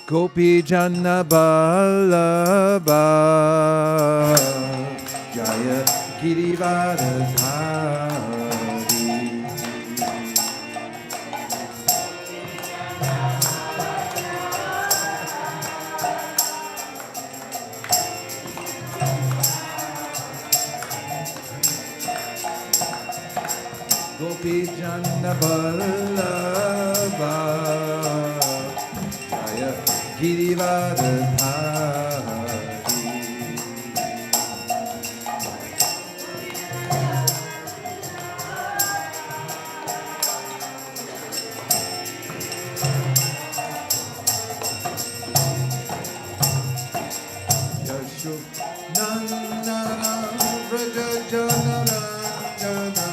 Gopi Jana Ballabha Jaya Girivardhari Gopi Jana Ballabha Jaya Girivardhari Yasho Nandana Vraja Janarandana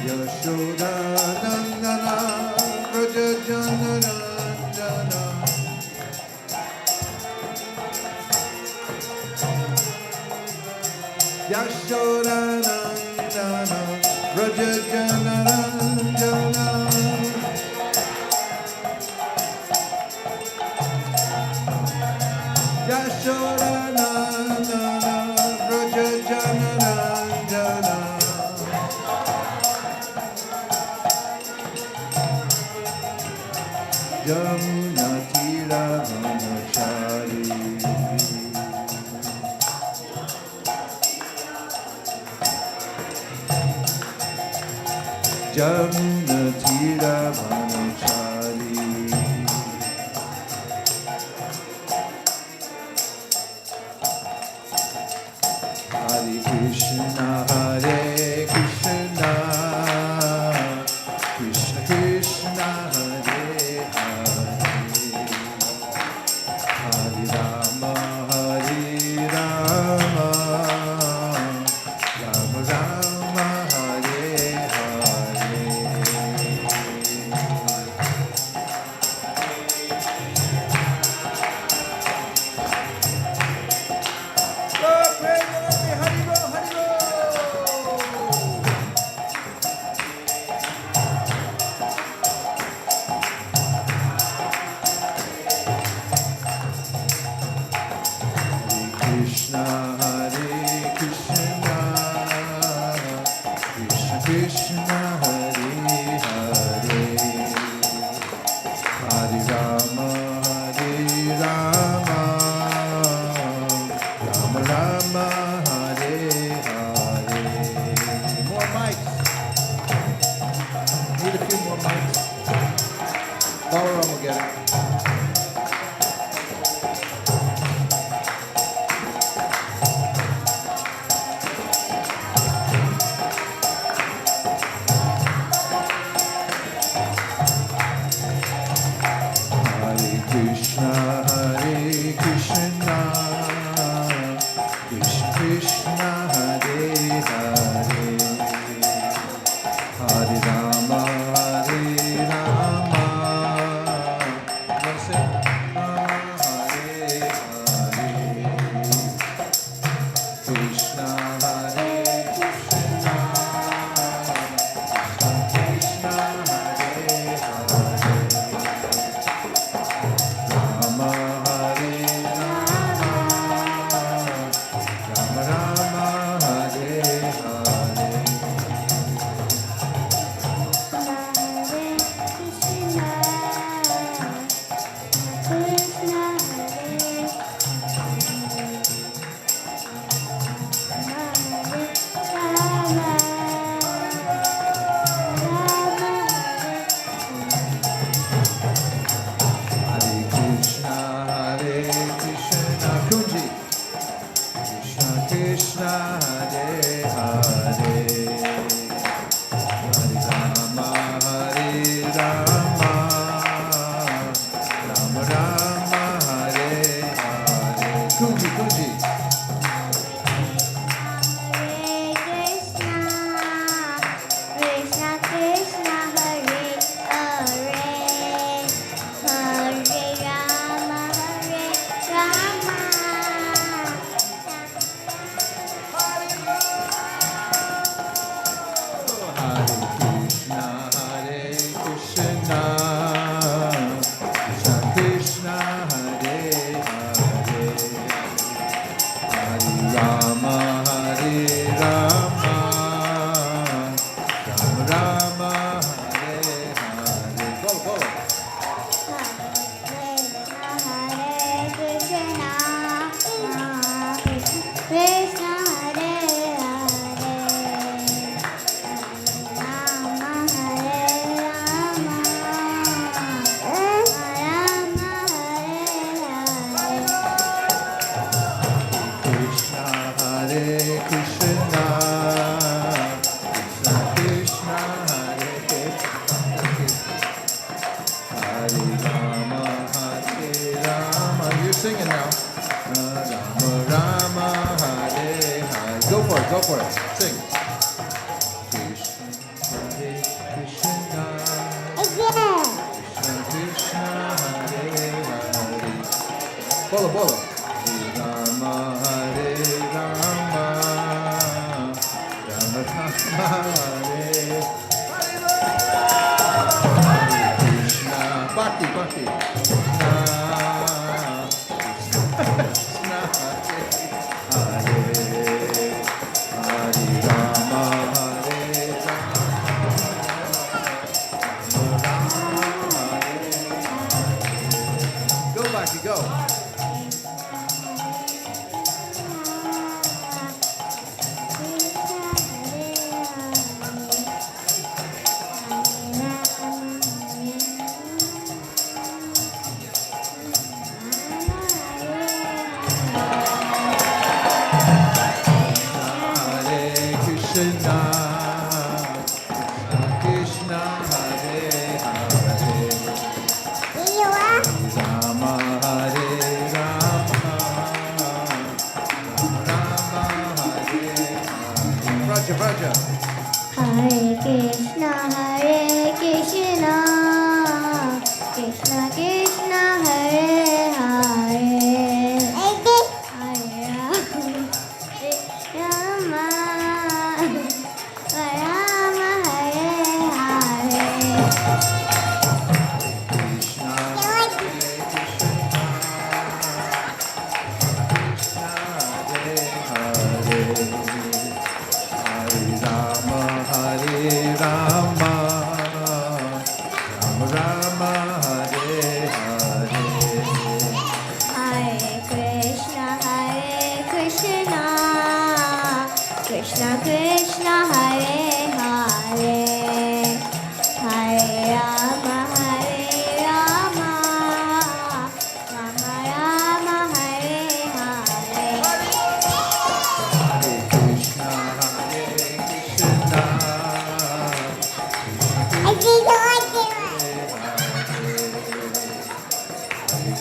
Yashoda Nandana Vraja Janarandana Yashoda Nandana Vraja Janarandana Yashoda Nandana Vraja Janarandana Jamuna Tira Manachari Jamuna Tira Manachari Hare Krishna Hare Krishna Krishna Krishna Hare Hare Rama Hare Rama Rama Rama Hare Hare Krishna Hare Krishna Krishna Krishna Hare Hare Hare Rama Hare Rama Rama Rama Hare Hare. More mics. Need a few more mics. Balaram will get it. Krishna Hare Krishna Krishna Krishna Hare Hare Hare Rama Hare Rama Hare Hare Krishna Hare Krishna Krishna Hare Hare Rama Hare Rama Rama Rama Hare Hare Hare Krishna Hare Krishna Kunji Krishna Krishna Hare Hare Hare Rama Hare Rama Rama Rama Hare Hare Kunji Kunji Krishna Krishna Hare Go for it. Sing. Krishna, Krishna, Hare Hare. Bolo, bolo. Rama, Hare Rama, Rama Rama, Hare Krishna. Bhakti, Bhakti. Krishna, Krishna, Hare Hare Rama, Hare Rama, Rama Hare. Go, Bhakti, go. Krishna, Krishna, Hare Hare, Rama, Hare Rama, Rama, Hare Hare. Raja, Raja. Hare Krishna, Krishna Krishna, Hare Hare, Hare Rama, Rama, Hare Hare. Krishna, Hare Krishna, Krishna, Hare Hare, Hare Rama, Hare Rama, Rama Rama, Hare Hare. Hare Krishna, Krishna Krishna, Hare Hare, Hare Rama, Rama Rama, Hare Hare. Hare Krishna, Krishna, Hare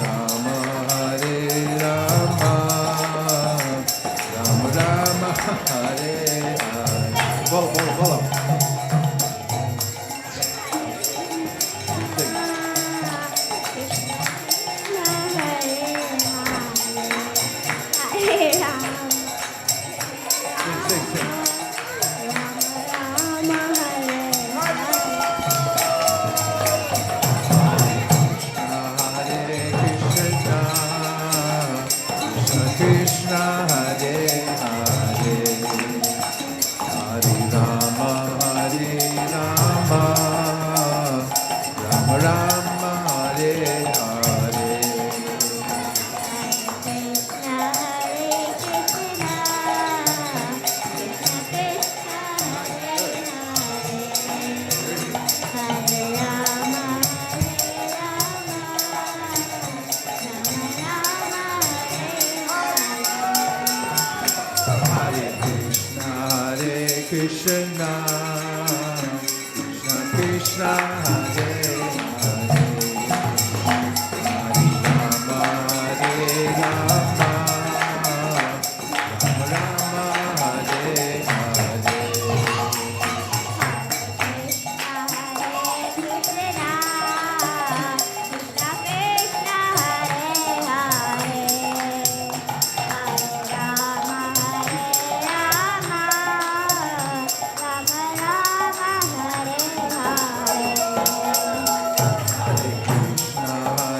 Rama, Hare Rama, Rama Rama, Hare Hare. Bolo, bolo, bolo. Sing. Hare Rama, Sing, sing, sing. Rama, Hare Krishna, Hare Hare, Hare Rama, Hare Rama, Rama Rama, Hare Hare. Krishna, Krishna Hare Rama,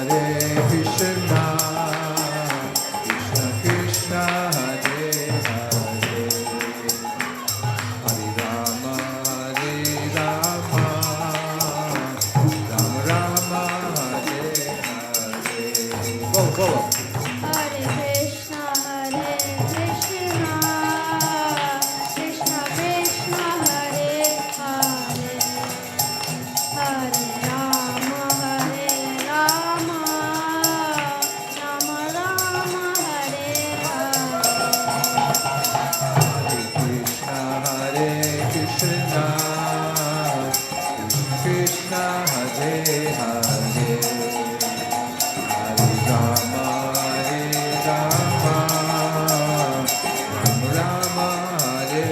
Hare Krishna, Krishna Krishna, Hare Hare, Hare Rama, Hare Rama, Rama Rama, Hare Hare. Rama, Hare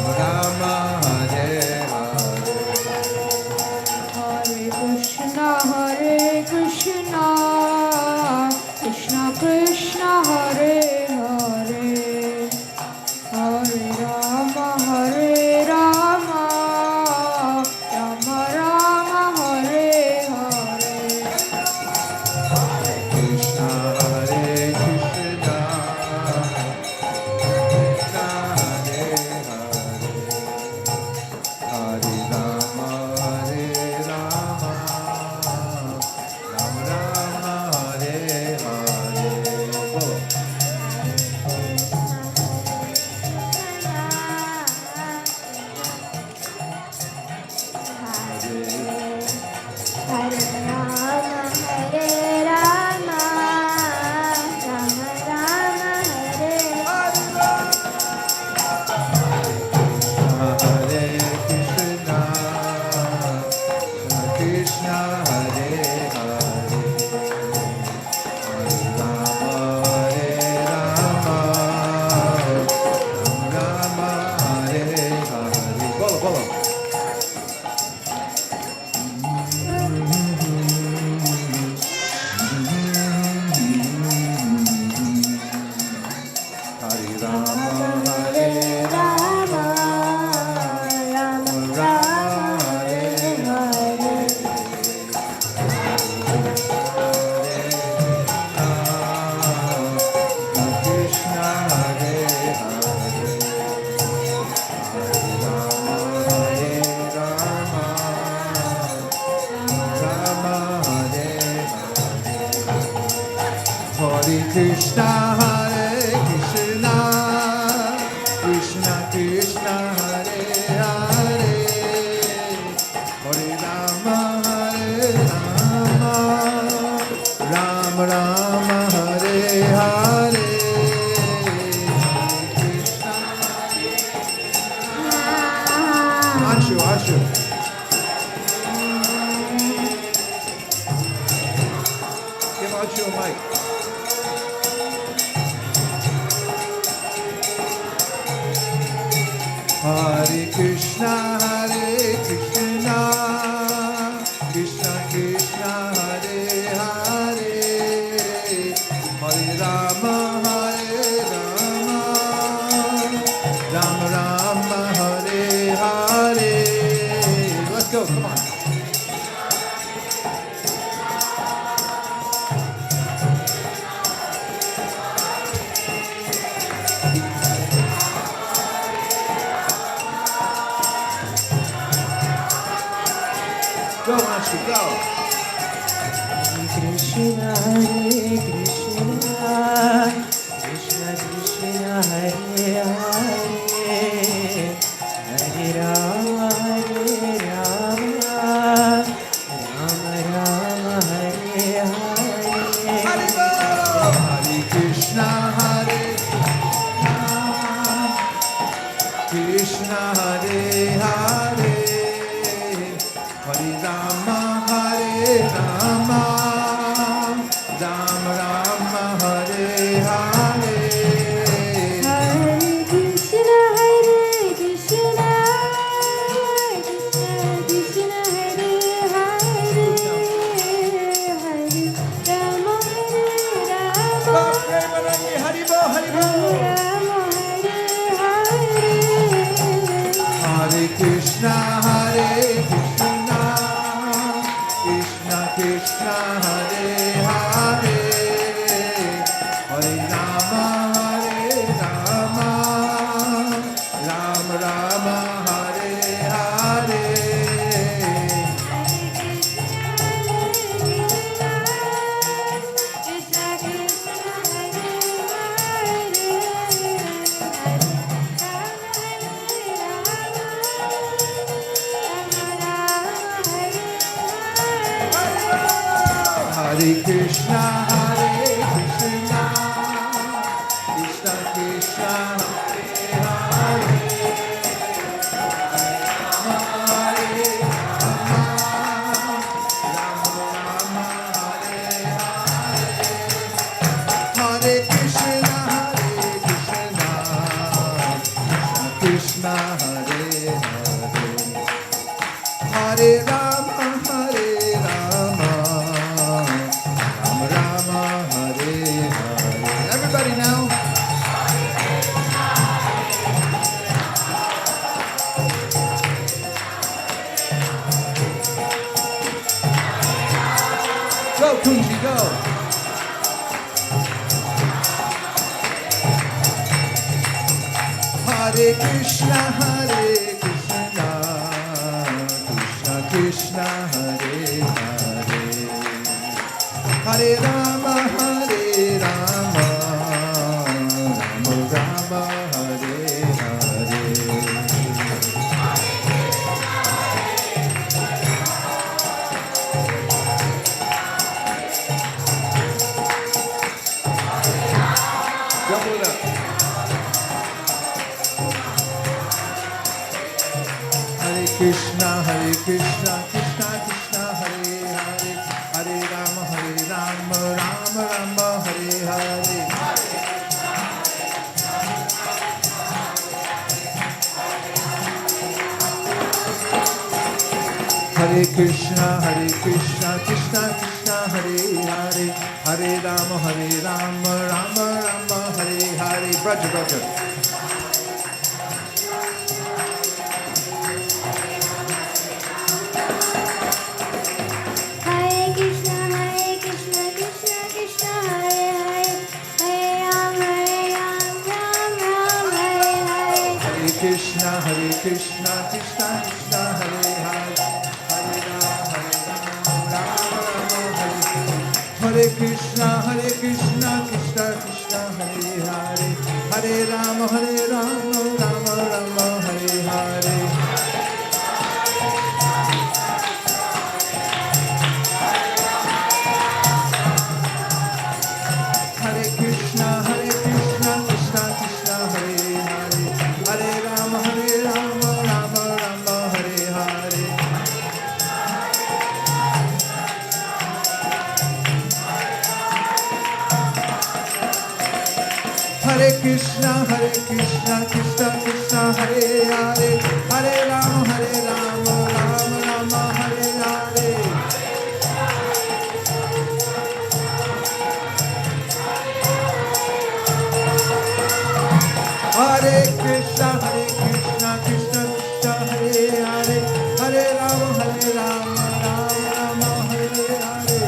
Rama Hare Hare Krishna Krishna Krishna Hare Hare Hare Rama Rama Rama Hare Hare Krishna Hare Krishna Krishna Hare Hare Hare Rama Rama Rama Hare Hare Bolo. Hare Rama Rama Rama Rama Hare Hare Krishna Krishna Hare Hare Hare Rama Rama Rama Hare Hare Bolo, bolo. Hare Rama Hare Rama Rama Rama Hare Hare Krishna Hare Hare Hare Rama Hare Rama Rama Hare Hare Hare Krishna Hare Krishna Krishna Krishna Hare Hare Hare Rama Hare Rama Rama Rama Hare Hare Anshu, Anshu. Give Anshu a mic. Hare Krishna Krishna Krishna Krishna Hare Hare Hare Rama Rama Rama Rama Hare Hare. Let's go, come on. Go, Anshu, go. Krishna Hare Krishna Krishna Krishna Hare Hare Hare Rama Rama Rama Rama Hare Hare Hare Krishna Krishna Hare Hare Hare Rama Rama Rama Rama Hare Hare Hare Krishna Krishna Krishna Hare Hare Hare Rama Rama Haribo, Haribo. Rama Hare Hare Hare Krishna Krishna Krishna Hare Hare Hare Rama Rama Rama Rama Hare Hare Krishna Krishna Hare Hare Krishna Krishna Krishna Hare Hare Krishna Hare Rama, Hare Rama, Rama Rama, Hare Hare. Everybody now. Go, Kunji, go. Hare Krishna, Hare Krishna, Krishna Krishna, Hare Hare, Hare Rama, Hare Rama, Rama Rama, Hare Hare. Double it up. Krishna, Hare Krishna, Krishna Krishna, Hare Hare, Hare Rama, Rama Rama, Hare Hare. Hare Krishna, Krishna Krishna, Hare Hare, Hare Rama, Rama Rama, Hare Hare. Braja, Braja. Krishna, Krishna Krishna, Hare Hare, Hare Rama, Rama Rama, Hare Hare. Hare Krishna, Krishna Krishna, Hare Hare, Hare Rama, Rama Rama, Hare Hare. Hare Krishna, Krishna Krishna, Hare Hare, Hare Rama, Rama Rama, Hare Hare. Hare Krishna, Krishna Krishna, Hare Hare, Hare Rama, Rama Rama, Hare Hare. Hare Krishna, Krishna Krishna, Hare Hare, Hare Rama, Rama Rama, Hare Hare. Hare Krishna, Krishna Krishna, Hare Hare, Hare Rama, Rama Hare Hare.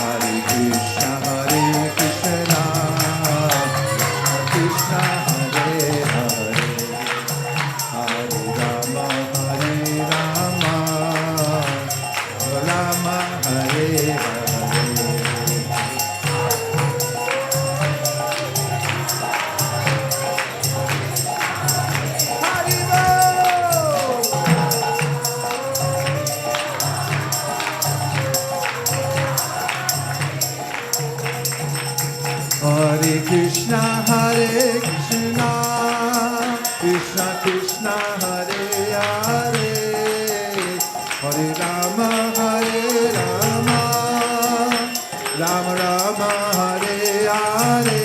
Hare Krishna, Krishna Krishna, Hare Hare, Hare Rama, Rama Rama, Hare Hare. Hare Krishna, Krishna Krishna, Hare Hare, Hare Rama, Rama Rama, Hare Hare.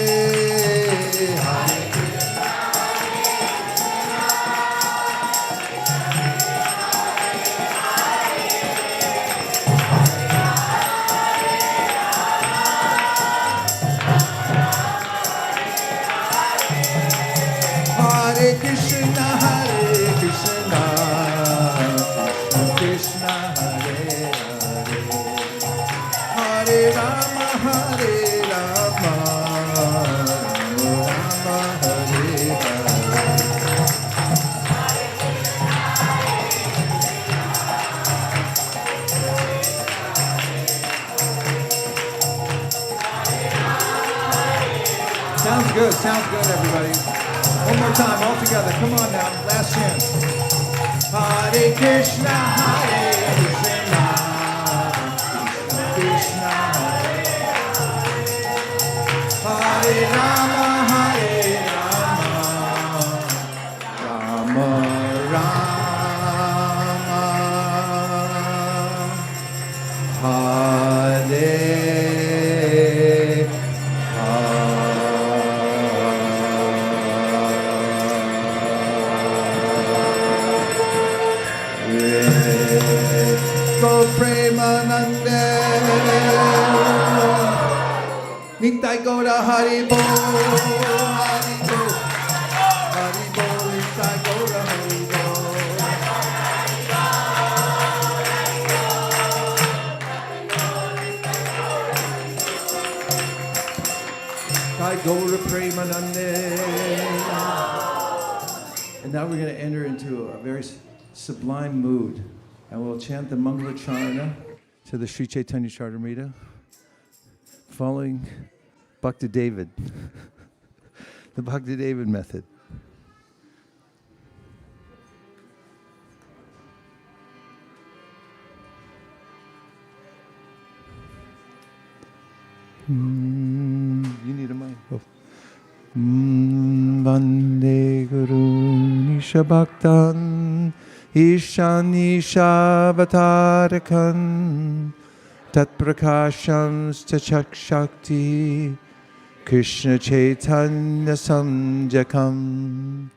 Sounds good, everybody. One more time, all together. Come on now, last chance. Hare Krishna, Krishna Krishna, Hare Rama, Rama Rama, Hare Nitai Gaura Hari Bol, Hari Bol, Hari Bol, Nitai Gaura Hari Bol. Nitai Gaura Premanande. And now we're going to enter into a very sublime mood, and we'll chant the Mangala Charana to the Sri Chaitanya Charitamrita, following Bhakti David, the Bhakti David method. You need a mic. Oh. Vande Guru Nishabhaktan Ishanishavatarakam Tat Prakasham Stachakshakti Krishna Chaitanya Samjakam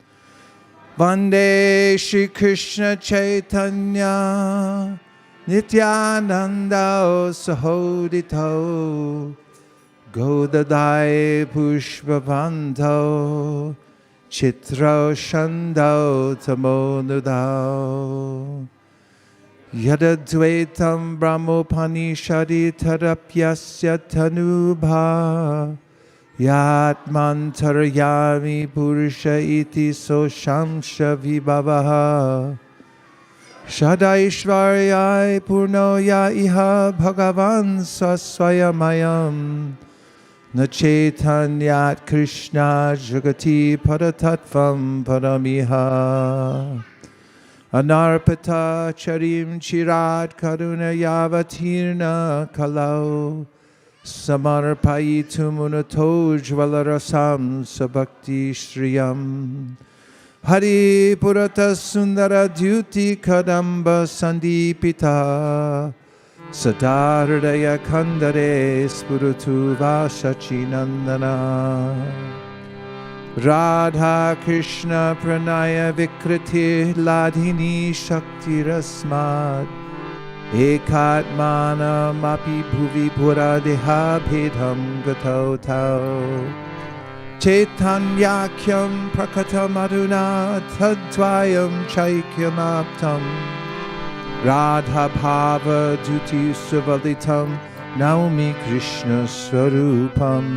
Vande Shri Krishna Chaitanya Nityananda Sahodito Godadai Pushpavanto Chitra Shando Tamonudao Yadadvaitam Brahmopanishadi Tarapyasya Tanubha Yatmantarayami Purusha Iti Soshamsha Vibhavaha Shadaishvaryai Purnoya Iha Bhagavan Swaswayamayam Nachetanyat Krishna Jagati Paratatvam Paramiha Anarpata Charim Chirat Karuna Yavatirna Kalau Samarpayitum Unato Jvalarasam Sabakti Shriyam Hari Purata Sundara Duti Kadamba Sandipita Sadardaya Kandare Spurutu Vasachinandana Radha Krishna Pranaya Vikriti Ladhini Shakti Rasmad Ekatmana Mapi Bhuvi Pura Deha Bhedham Gatau Tau Chaitanyakyam Prakatam Aduna Tadvayam Chaikyamaptam Radha Bhava Duti Suvalitam Naumi Krishna Swarupam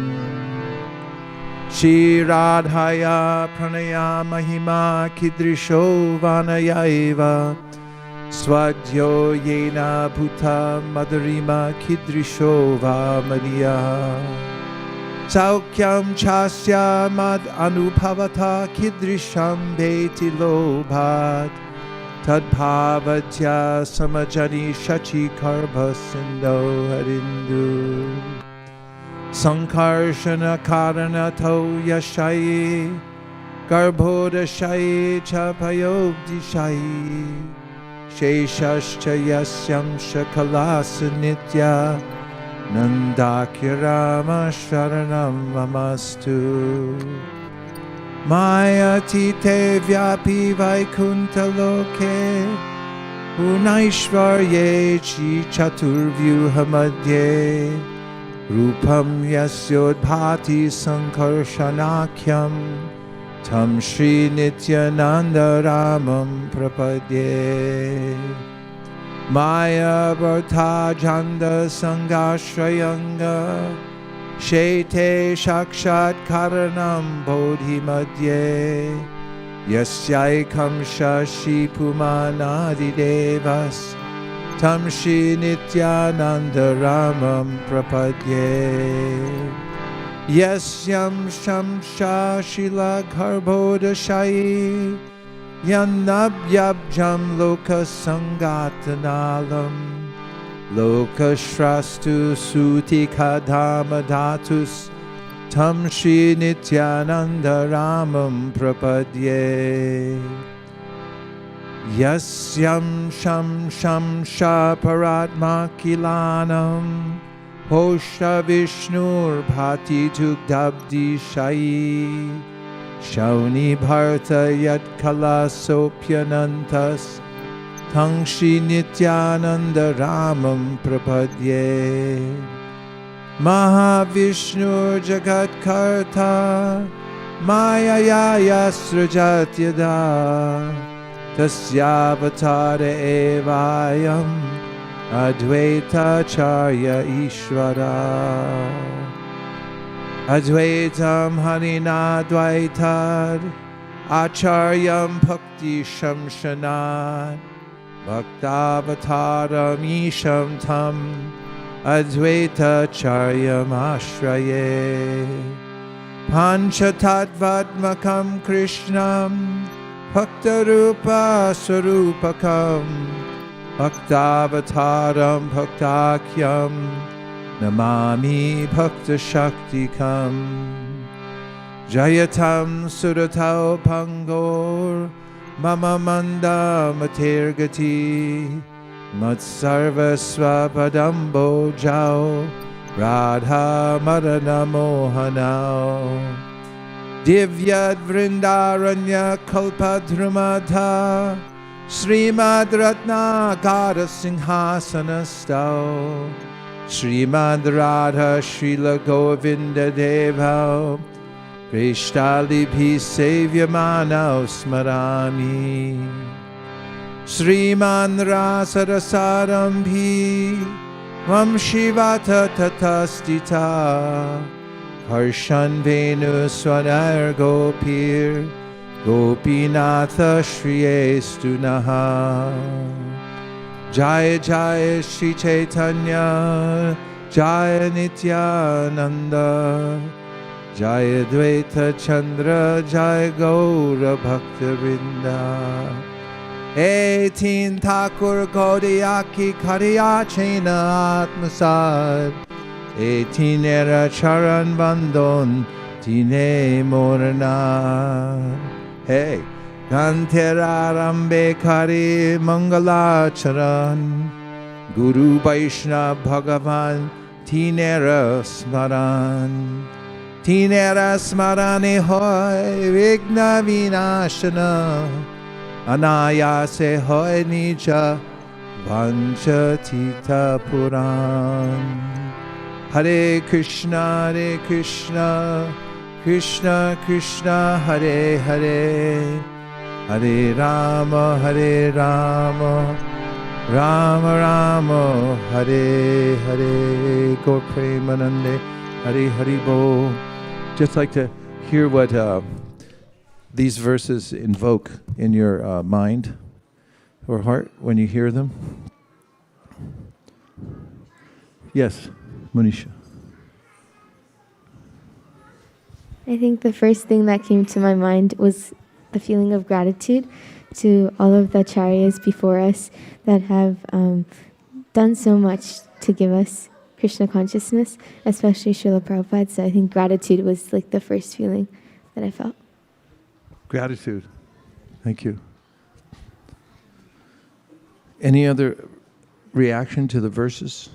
Shri Radhaya Pranaya Mahima Kidrisho Vanayaiva Swadyo Yena Bhuta Madhurima Kidrisho Vamaniya Saukyam Chasya Mad Anubhavata Kidrisham Beti Lobhat Tadbhavatya Samajani Shachi Karbha Sindho Harindu Sankarshana Karanato Yashayi Garbhodashayi Chapayogdishayi Sheshascha Yasyam Shakalasa Nitya Nandakirama Sharanam Mamastu Mayatite Vyapi Vaikunta Loke Unaishvarye Chi Chaturvyuhamadye Rupam Yasyodbhati Sankarshanakyam Tam Shri Nityananda Ramam Prapadye Maya Bharta Janda Sangashrayanga Shete Shakshat Karanam Bodhi Madhye Yasyaikam Shashi Pumanadi Devas Tam Shri Nityananda Ramam Prapadye Yasyam Shamsha Shila Garbhodashayi Yanabhyabjam Loka Sangatanalam Loka Shrastu Suti Kadhamadatus Tam Shri Nityananda Ramam Prapadye Yasyam Sham Shamsha Paratma Kilanam Hosha Vishnur Bhati Tugdabdi Shayi Shauni Bharta Yat Kala Sopyanantas Tangshi Nityananda Ramam Prapadye Mahavishnu Jagat Karta Maya Yasrajat Yada Tasyavatara Evayam Advaita Charya Ishvara Advaitam Hanina Dvaitad Acharyam Bhakti Shamshanad Bhaktavataram Isham Tam Advaita Charyam Ashraye Panchatattvatmakam Krishnam Bhaktarupa Sarupakam Bhaktavataram Bhaktakyam Namami Bhakta Shaktikam Jayatam Suratau Pangor Mama Manda Matirgati Matsarva Swapadambo Jao Radha Madana Mohanao Divyad Vrindaranya Kalpadrumadha Srimad Ratna Gada Singhasana Stau Srimad Radha Srila Govinda Deva Krishtali Bhi Sevyamana Smarami Sriman Rasarasaram Bhi Vam Shivata Tatastita Harshan Venu Swanar Gopir Gopinatha Shriyestunaha Jaya Jaya Shri Chaitanya Jaya Nityananda Jaya Dvaita Chandra Jaya Gaura Bhakta Vrinda 18 Thakur Gaudiyaki Kariya Chena Atmasad 18 Era Charan Bandon Tine Morana Hey Gantera Rambe Kari Mangala Charan Guru Vaishnav Bhagavan Tinera Smaran Tinera Smarane Hoy Vigna Vinashana Anayase Hoy Nija Vanchatita Puran Hare Krishna Krishna Krishna Hare Hare Hare Rama Rama Rama Hare Hare Gaur Premanande Hare Hare Bo. Just like to hear what these verses invoke in your mind or heart when you hear them. Yes, Manisha. I think the first thing that came to my mind was the feeling of gratitude to all of the acharyas before us that have done so much to give us Krishna consciousness, especially Srila Prabhupada. So I think gratitude was like the first feeling that I felt. Gratitude. Thank you. Any other reaction to the verses?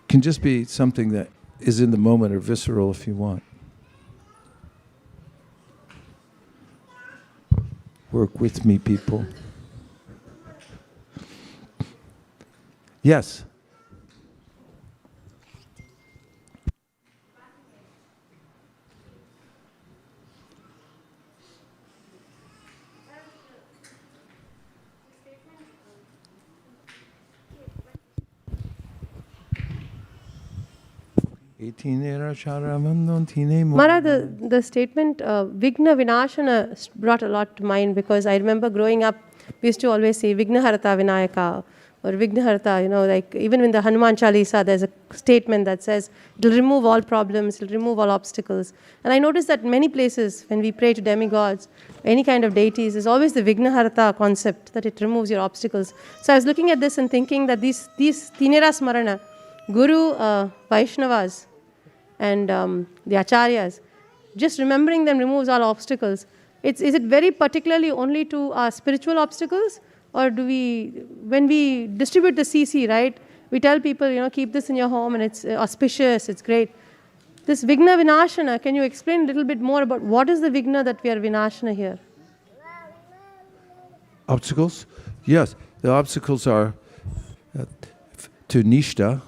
Can just be something that is in the moment or visceral if you want. Work with me, people. Yes. Mara, the statement Vigna Vinashana brought a lot to mind because I remember growing up, we used to always say Vignaharata Vinayaka or Vignaharata, like even in the Hanuman Chalisa, there's a statement that says it'll remove all problems, it'll remove all obstacles. And I noticed that many places when we pray to demigods, any kind of deities, there's always the Vignaharata concept that it removes your obstacles. So I was looking at this and thinking that these Tinera Smarana, Guru, Vaishnavas, and the acharyas, just remembering them removes all obstacles. Is it very particularly only to our spiritual obstacles, or do we, when we distribute the CC, right, we tell people, keep this in your home and it's auspicious, it's great. This Vigna Vinashana, can you explain a little bit more about what is the Vigna that we are Vinashana here? Obstacles? Yes, the obstacles are to nishta,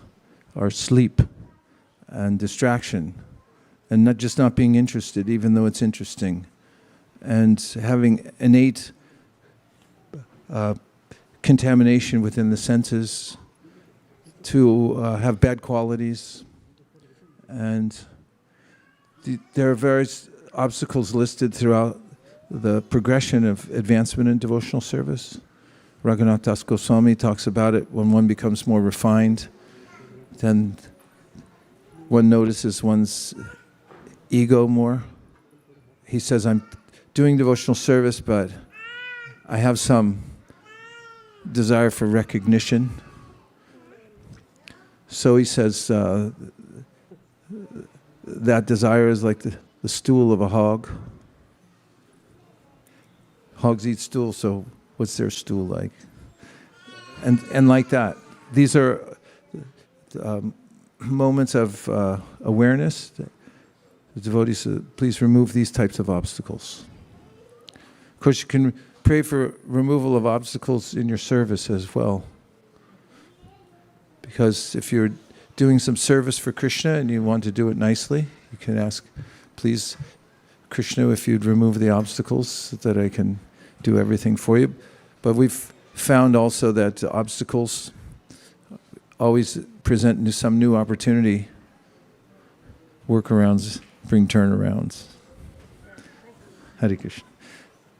or sleep and distraction, and not being interested, even though it's interesting, and having innate contamination within the senses, to have bad qualities, and there are various obstacles listed throughout the progression of advancement in devotional service. Raghunath Das Goswami talks about it. When one becomes more refined, then one notices one's ego more. He says, I'm doing devotional service, but I have some desire for recognition. So he says, that desire is like the stool of a hog. Hogs eat stool, so what's their stool like? And like that. These are moments of awareness. The devotees, please remove these types of obstacles. Of course, you can pray for removal of obstacles in your service as well. Because if you're doing some service for Krishna and you want to do it nicely, you can ask, please, Krishna, if you'd remove the obstacles so that I can do everything for you. But we've found also that obstacles always present some new opportunity. Workarounds bring turnarounds. Hare Krishna.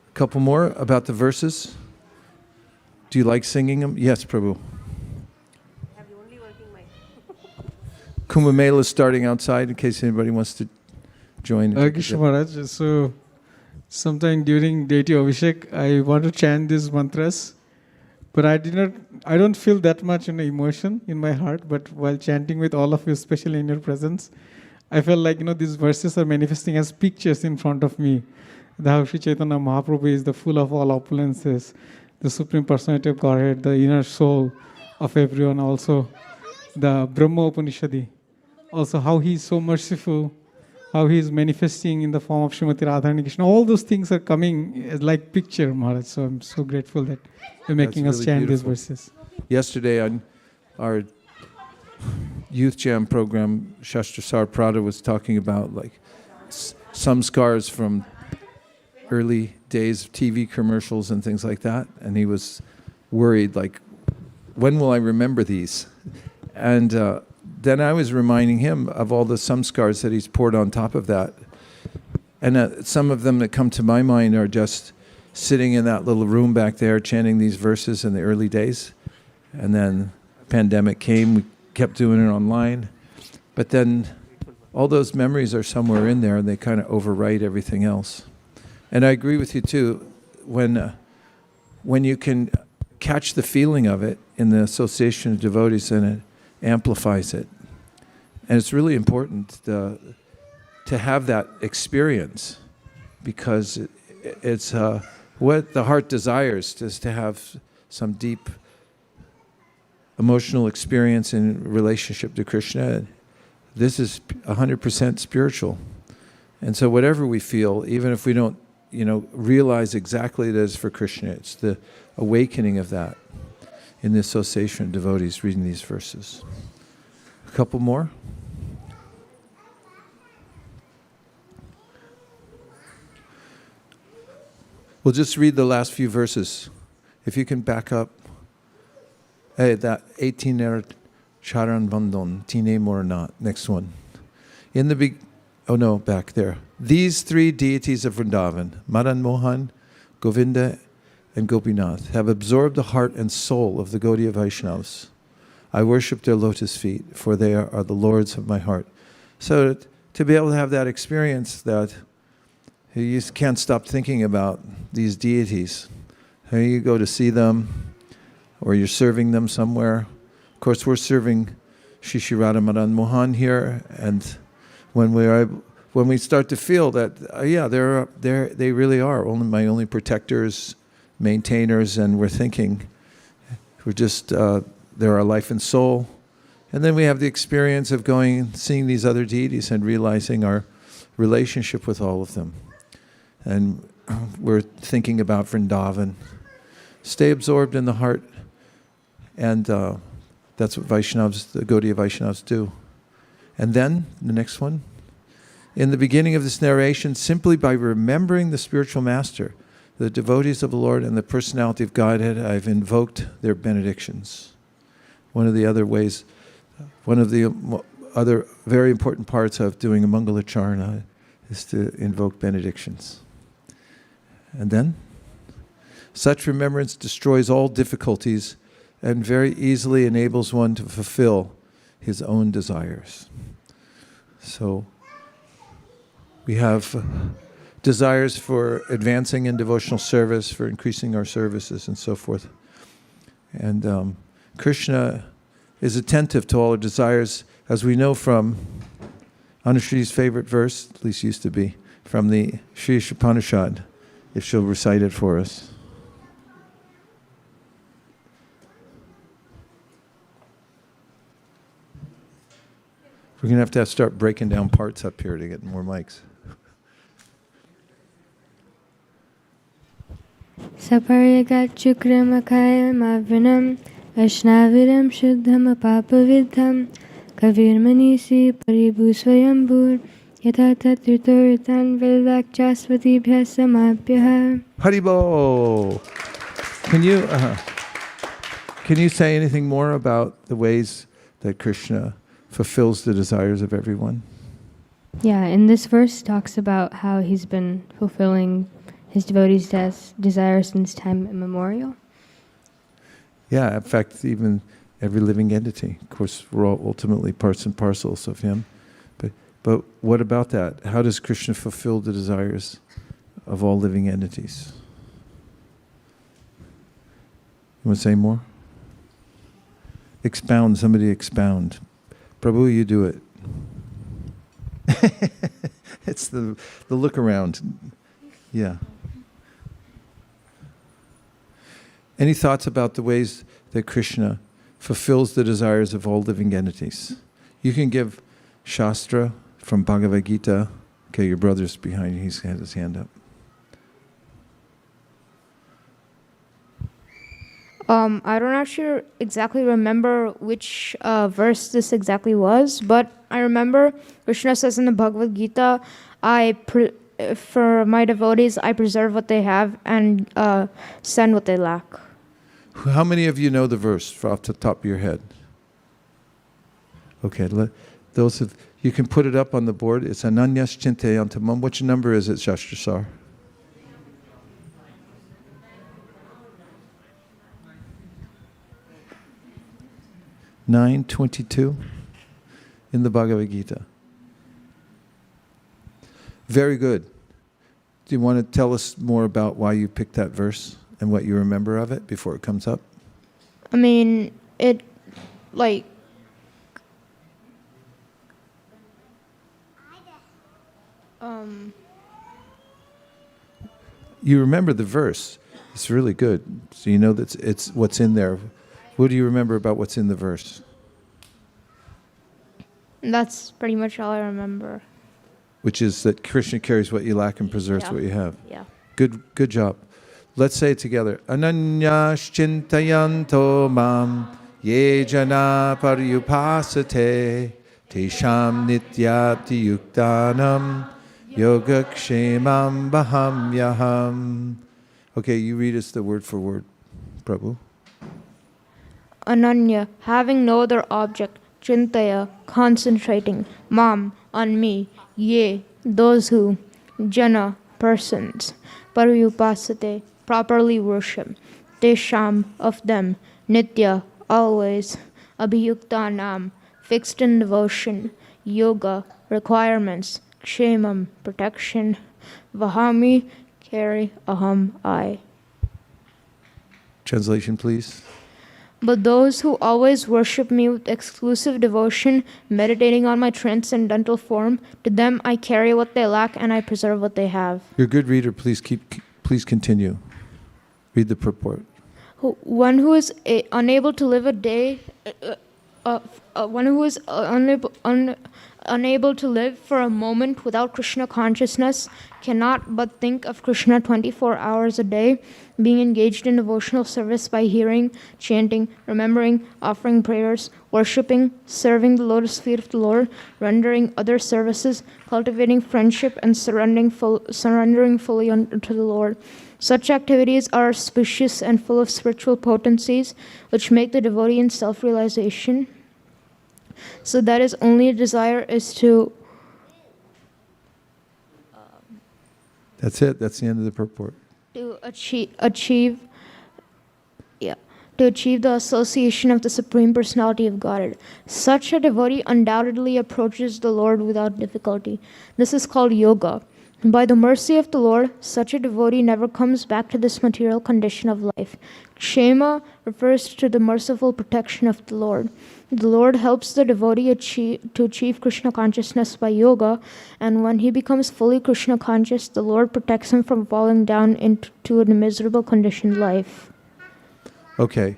A couple more about the verses. Do you like singing them? Yes, Prabhu. Kumbh Mela is starting outside in case anybody wants to join. Krishna Maharaj, so sometime during deity Abhishek, I want to chant these mantras, but I don't feel that much emotion in my heart, but while chanting with all of you, especially in your presence, I felt like, these verses are manifesting as pictures in front of me. The how Sri Chaitanya Mahaprabhu is the full of all opulences, the Supreme Personality of Godhead, the inner soul of everyone, also the Brahma Upanishadi. Also, how he is so merciful, how he is manifesting in the form of Srimati Radharani Krishna. All those things are coming as like picture, Maharaj. So I'm so grateful that you're making us chant these verses. Yesterday on our youth jam program, Shastra Prada was talking about like some scars from early days of TV commercials and things like that. And he was worried, like, when will I remember these? And then I was reminding him of all the samskars that he's poured on top of that. And some of them that come to my mind are just sitting in that little room back there chanting these verses in the early days. And then pandemic came, we kept doing it online. But then all those memories are somewhere in there and they kind of overwrite everything else. And I agree with you too, when you can catch the feeling of it in the association of devotees, and it amplifies it. And it's really important to have that experience, because it's what the heart desires, is to have some deep emotional experience in relationship to Krishna. This is 100% spiritual. And so whatever we feel, even if we don't realize exactly it is for Krishna, it's the awakening of that in the association of devotees reading these verses. A couple more. We'll just read the last few verses. If you can back up. Hey, that 18 Charan Bandhan, Tine Moranat. Next one. Back there. These three deities of Vrindavan, Madan Mohan, Govinda, and Gopinath, have absorbed the heart and soul of the Gaudiya Vaishnavas. I worship their lotus feet, for they are the lords of my heart. So to be able to have that experience, that you just can't stop thinking about these deities. Here you go to see them, or you're serving them somewhere. Of course, we're serving Shri Shri Radha Madan Mohan here, and when we start to feel that, they really are my only protectors, maintainers, and we're thinking, they're our life and soul. And then we have the experience of going and seeing these other deities and realizing our relationship with all of them. And we're thinking about Vrindavan. Stay absorbed in the heart and That's what Vaishnavas, the Gaudiya Vaishnavas do. And then, the next one. In the beginning of this narration, simply by remembering the spiritual master, the devotees of the Lord and the personality of Godhead, I've invoked their benedictions. One of the other ways, one of the other very important parts of doing a Mangalacharana is to invoke benedictions. And then, such remembrance destroys all difficulties and very easily enables one to fulfill his own desires. So, we have desires for advancing in devotional service, for increasing our services and so forth. And Krishna is attentive to all our desires, as we know from Anushri's favorite verse, at least used to be, from the Sri Upanishad, if she'll recite it for us. We're going to have to start breaking down parts up here to get more mics. Saparigat Chukramakayam Avinam Vaishnaviram Shuddham Apapavidham Kavir Manisi Paribu Swayambur Yata Tatritoritan Vedak Jasvati Bhyasamabhyaha. Haribo! Can you say anything more about the ways that Krishna fulfills the desires of everyone? Yeah, in this verse talks about how he's been fulfilling his devotees' desires since time immemorial. Yeah, in fact, even every living entity. Of course, we're all ultimately parts and parcels of him. But what about that? How does Krishna fulfill the desires of all living entities? You want to say more? Expound, somebody expound. Prabhu, you do it. It's the look around. Yeah. Any thoughts about the ways that Krishna fulfills the desires of all living entities? You can give Shastra from Bhagavad Gita. Okay, your brother's behind you. He's had his hand up. I don't actually exactly remember which verse this exactly was, but I remember Krishna says in the Bhagavad Gita, for my devotees, I preserve what they have and send what they lack. How many of you know the verse off the top of your head? Okay, you can put it up on the board. It's Ananyas Chintayantamam. Which number is it, Shastrasar? (922) in the Bhagavad Gita. Very good. Do you want to tell us more about why you picked that verse and what you remember of it before it comes up? I mean, it like You remember the verse. It's really good. So you know that it's what's in there. What do you remember about what's in the verse? that's pretty much all I remember. Which is that Krishna carries what you lack and preserves what you have. Yeah. Good job. Let's say it together. Ananyas chintayanto mam ye jana paryupasate tesham nityapti yuktanam yogakshemam bahamyaham. Okay, you read us the word for word, Prabhu. Ananya, having no other object, chintaya, concentrating, mam, on me, ye, those who, jana, persons, paryupasate, properly worship, tesham, of them, nitya, always, abhiyuktanam, fixed in devotion, yoga, requirements, kshemam, protection, vahami, carry, aham, I. Translation, please. But those who always worship me with exclusive devotion, meditating on my transcendental form, to them I carry what they lack and I preserve what they have. You're a good reader. Please continue. Read the purport. One who is unable to live a day unable to live for a moment without Krishna consciousness cannot but think of Krishna 24 hours a day, being engaged in devotional service by hearing, chanting, remembering, offering prayers, worshipping, serving the lotus feet of the Lord, rendering other services, cultivating friendship, and surrendering fully unto the Lord. Such activities are auspicious and full of spiritual potencies, which make the devotee in self-realization. So that his only desire is to... That's it. That's the end of the purport. To achieve the association of the Supreme Personality of Godhead. Such a devotee undoubtedly approaches the Lord without difficulty. This is called yoga. By the mercy of the Lord, such a devotee never comes back to this material condition of life. Kshema refers to the merciful protection of the Lord. The Lord helps the devotee to achieve Krishna consciousness by yoga, and when he becomes fully Krishna conscious, the Lord protects him from falling down into a miserable conditioned life. Okay,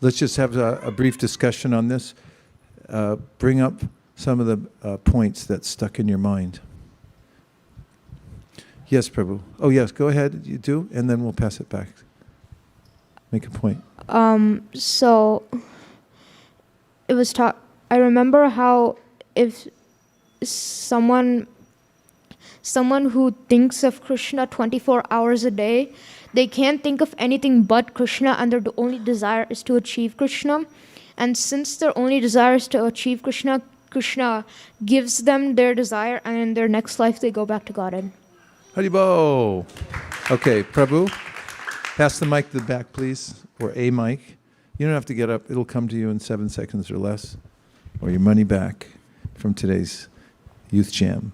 let's just have a brief discussion on this. Bring up some of the points that stuck in your mind. Yes, Prabhu. Oh, yes, go ahead, you do, and then we'll pass it back. Make a point. So it was taught. I remember how if someone who thinks of Krishna 24 hours a day, they can't think of anything but Krishna, and their only desire is to achieve Krishna. And since their only desire is to achieve Krishna, Krishna gives them their desire, and in their next life they go back to Godhead. Haribo. Okay, Prabhu, pass the mic to the back, please, or a mic. You don't have to get up. It'll come to you in 7 seconds or less, or your money back from today's youth jam.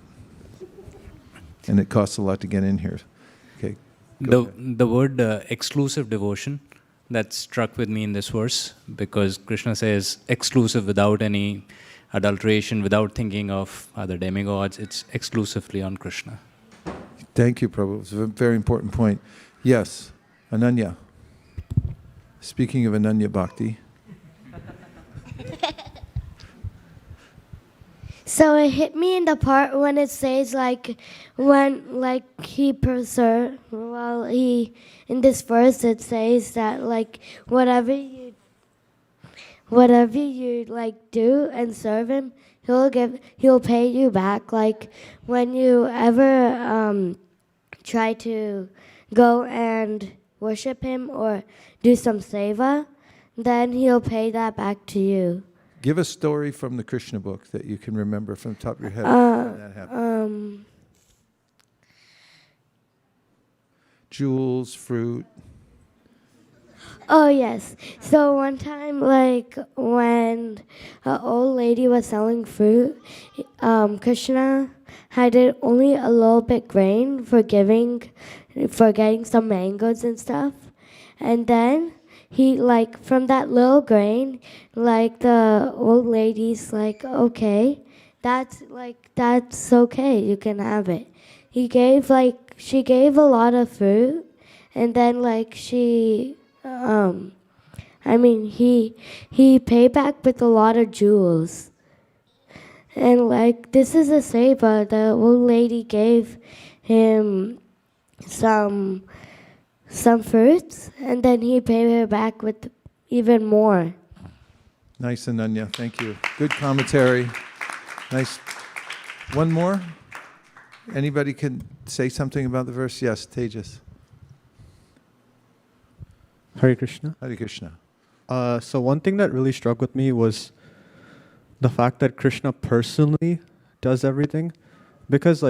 And it costs a lot to get in here. Okay. The word exclusive devotion, that struck with me in this verse, because Krishna says exclusive without any adulteration, without thinking of other demigods. It's exclusively on Krishna. Thank you, Prabhu. It's a very important point. Yes, Ananya. Speaking of Ananya Bhakti. So it hit me in the part when it says in this verse it says that whatever you do and serve him, he'll pay you back. Like when you ever try to go and worship him or do some seva, then he'll pay that back to you. Give a story from the Krishna book that you can remember from the top of your head when that happened. Jewels, fruit. Oh, yes. So one time, when an old lady was selling fruit, Krishna had it only a little bit grain for getting some mangoes and stuff. And then he, from that little grain, the old lady's okay, that's okay, you can have it. She gave a lot of fruit, and then he paid back with a lot of jewels. And this is a seva, the old lady gave him some fruits, and then he paid her back with even more. Nice, Ananya. Thank you. Good commentary. Nice. One more? Anybody can say something about the verse? Yes, Tejas. Hare Krishna. Hare Krishna. So one thing that really struck with me was the fact that Krishna personally does everything. Because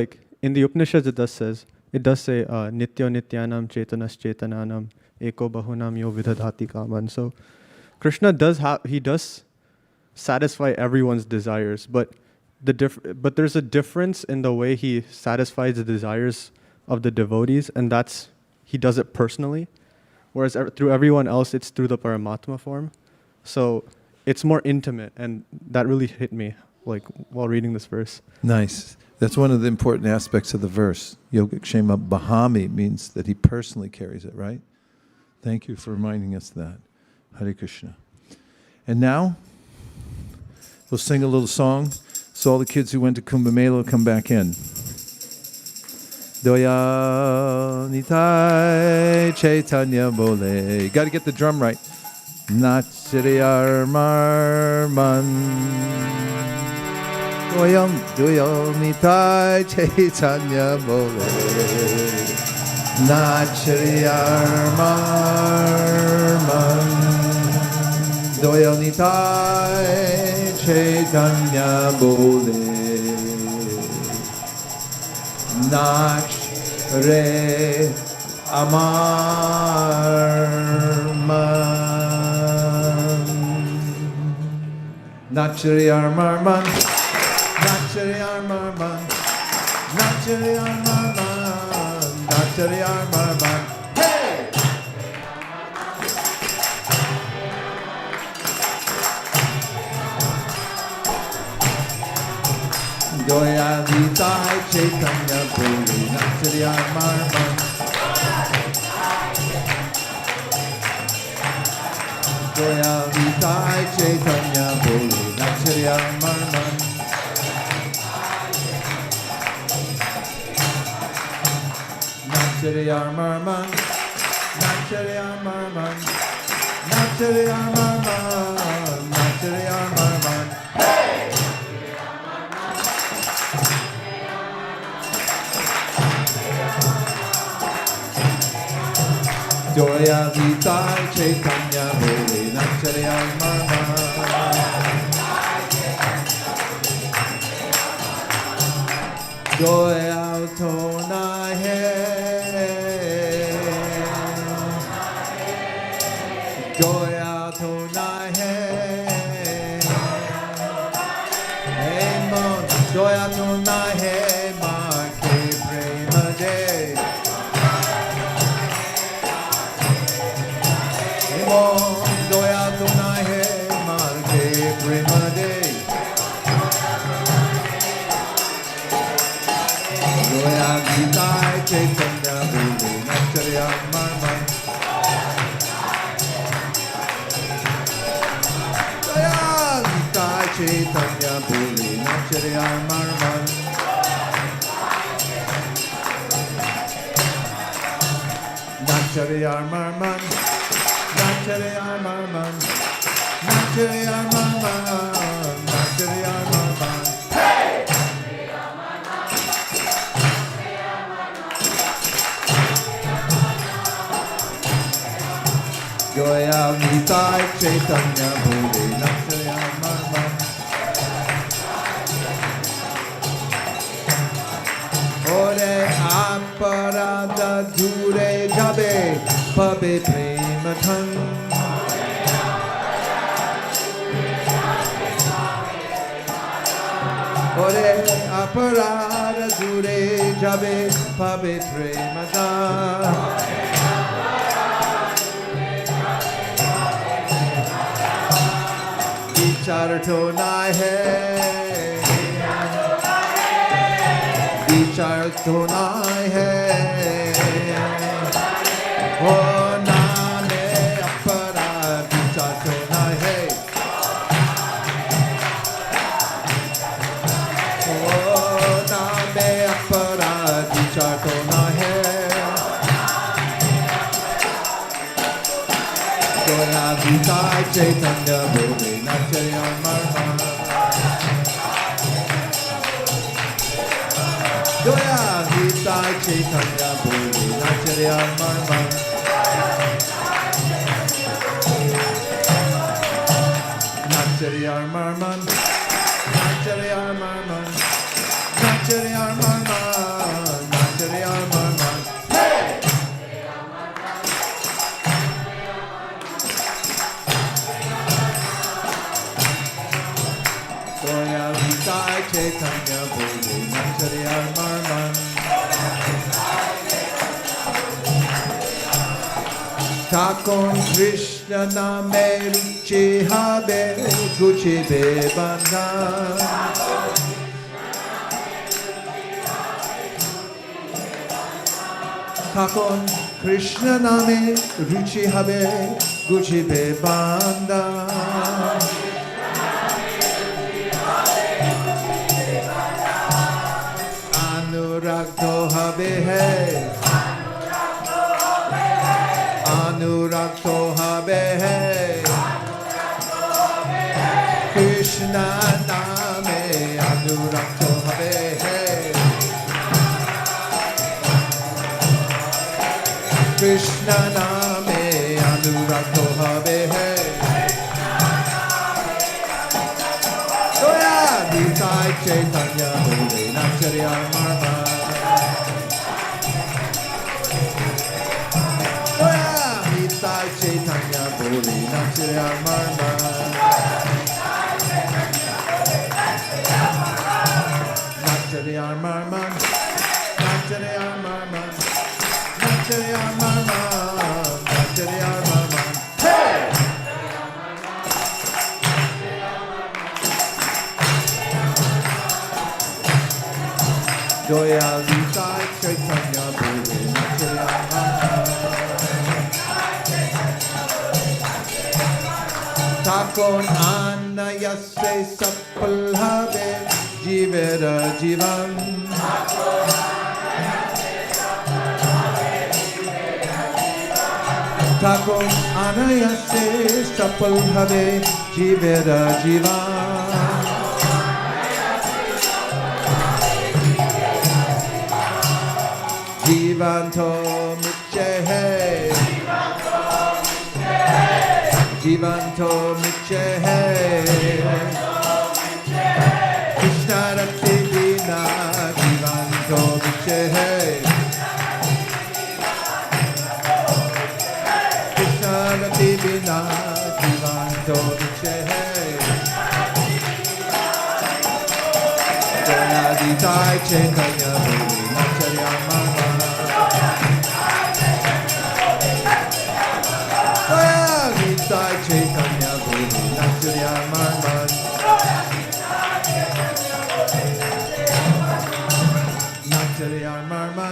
in the Upanishads it does say Nityo Nityanam Chetanas Chetananam Eko Bahunam Yo Vidadhati Kaman. So Krishna does satisfy everyone's desires, but there's a difference in the way he satisfies the desires of the devotees, and that's he does it personally. Whereas through everyone else, it's through the Paramatma form. So it's more intimate, and that really hit me while reading this verse. Nice. That's one of the important aspects of the verse. Yogakshema Bahami means that he personally carries it, right? Thank you for reminding us that. Hare Krishna. And now, We'll sing a little song, so all the kids who went to Kumbh Mela will come back in. Doya Nitai Chaitanya Bole. You got to get the drum right. Nachriyar Marman. Doya Nitai Chaitanya Bole. Nachriyar Marman. Doya Nitai Chaitanya Bole. Nach Re Amarman. Nachri Amarman. Nachri Amarman. Nachri Amarman. Nachri Amarman. Hey! Doya Vitai Chaitanya Boli Nachri Amarman. Doya Vitai Chaitanya Boli Nachri Amarman. Nachri Amarman. Nachri Amarman. Nachri Amarman. Nachri Amarman. Doya Vitai Chaitanya Boli Nachri Amarman. Doya Tonai Hai. Doya Tonai Hai. Hey Mon, Doya Tonai Hai Ma Ke Prema De. Doya Tunai Hai Marge Prema De. Doya Vitai Chaitanya Boli Nachri Amarman. Doya Vitai Chaitanya Boli Nachri Amarman. Nachri Amarman. Nachri Amarman. Nachri Amarman. Nachri Amarman. Hey! Doya Vitai Chaitanya Boli Nachri Amarman. Ore aparada dure jabe pabe prema than. Ore aparada dure jabe pabe prema than. Vichar to nai hai. Vichar to nai hai. Oh nane apara vichar to nai hai. Oh nane apara vichar to nai hai. Doya Vitai Chaitanya Boli Nachri Amarman. Doya Vitai Chaitanya Boli Nachri Amarman. Nachri Amarman. Nachri Amarman. Nachri Amarman. Nachri Amarman. Hey! Doya Vitai Chaitanya Boli Nachri Amarman. Takon Krishna Name Ruchi Habe Guchi Be Bandhan. Takon Krishna Name Ruchi Habe Guchi Be Bandhan. anurakto habe hey. Krishna name anurakto habe hey. Goya Nitai Chaitanya Bole Nacharya Marma. Goya Nitai Chaitanya Bole Nacharya Marma. Nacharya Marma. Nacharya Marma. Nacharya Marma. Nacharya Marma. Hey! Goya Nitai Chaitanya Bole Nacharya Marma. Takon anayase sapalhave jivera jivan. Takon anayase sapalhave jivera jivan. Jivanto muchehe. Jivanto muchehe. Krishna rakti vina jivanto muchehe. Krishna rakti vina jivanto muchehe. Goya Nitai Chaitanya Bole Nacharya Marma. Nitai Chaitanya Bole Nacharya Marma. Nacharya Marma.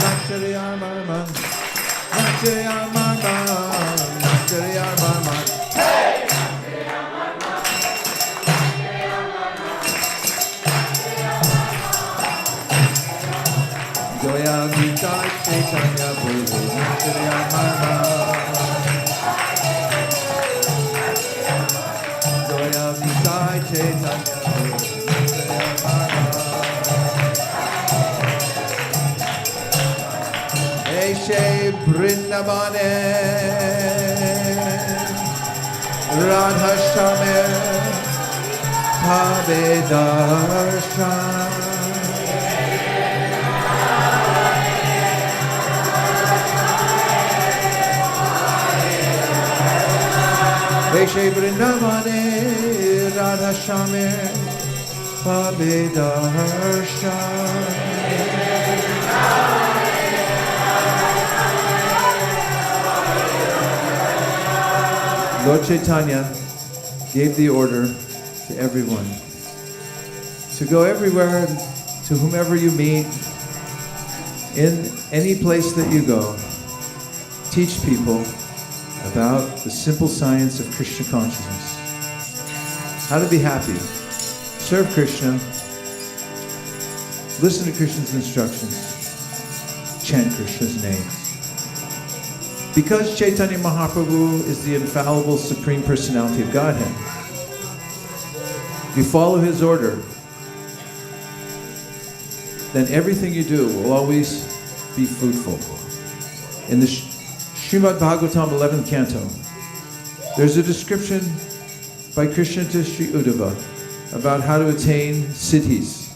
Nacharya Marma. Nacharya Marma. Nacharya Marma. Goya Nitai Chaitanya Bole Nacharya Marma. Goya Nitai Chaitanya Bole Nacharya Marma. Eshe Brindavane Radha Shame Bhave Darshan. Eshe Brindavane Radha Shame Bhave Darshan. Lord Chaitanya gave the order to everyone to go everywhere, to whomever you meet, in any place that you go, teach people about the simple science of Krishna consciousness. How to be happy, serve Krishna, listen to Krishna's instructions, chant Krishna's names. Because Chaitanya Mahaprabhu is the infallible Supreme Personality of Godhead, if you follow his order, then everything you do will always be fruitful. In the Srimad Bhagavatam 11th canto, there's a description by Krishna to Sri Uddhava about how to attain siddhis.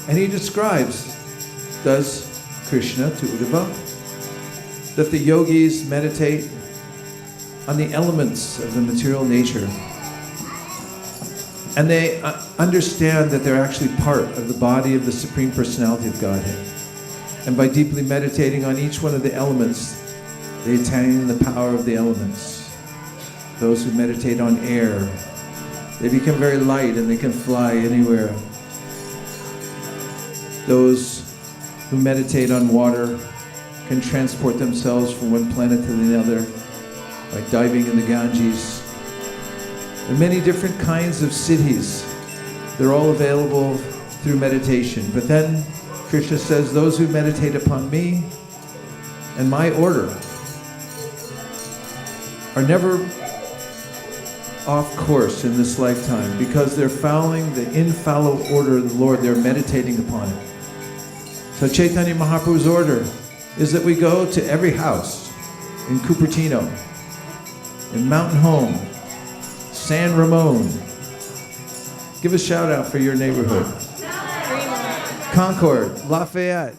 And he describes, does Krishna to Uddhava, that the yogis meditate on the elements of the material nature. And they understand that they're actually part of the body of the Supreme Personality of Godhead. And by deeply meditating on each one of the elements, they attain the power of the elements. Those who meditate on air, they become very light and they can fly anywhere. Those who meditate on water can transport themselves from one planet to the other by diving in the Ganges. There are many different kinds of siddhis. They're all available through meditation. But then Krishna says, those who meditate upon me and my order are never off course in this lifetime because they're following the infallible order of the Lord. They're meditating upon it. So Chaitanya Mahaprabhu's order is that we go to every house in Cupertino, in Mountain Home, San Ramon. Give a shout out for your neighborhood. Concord, Lafayette,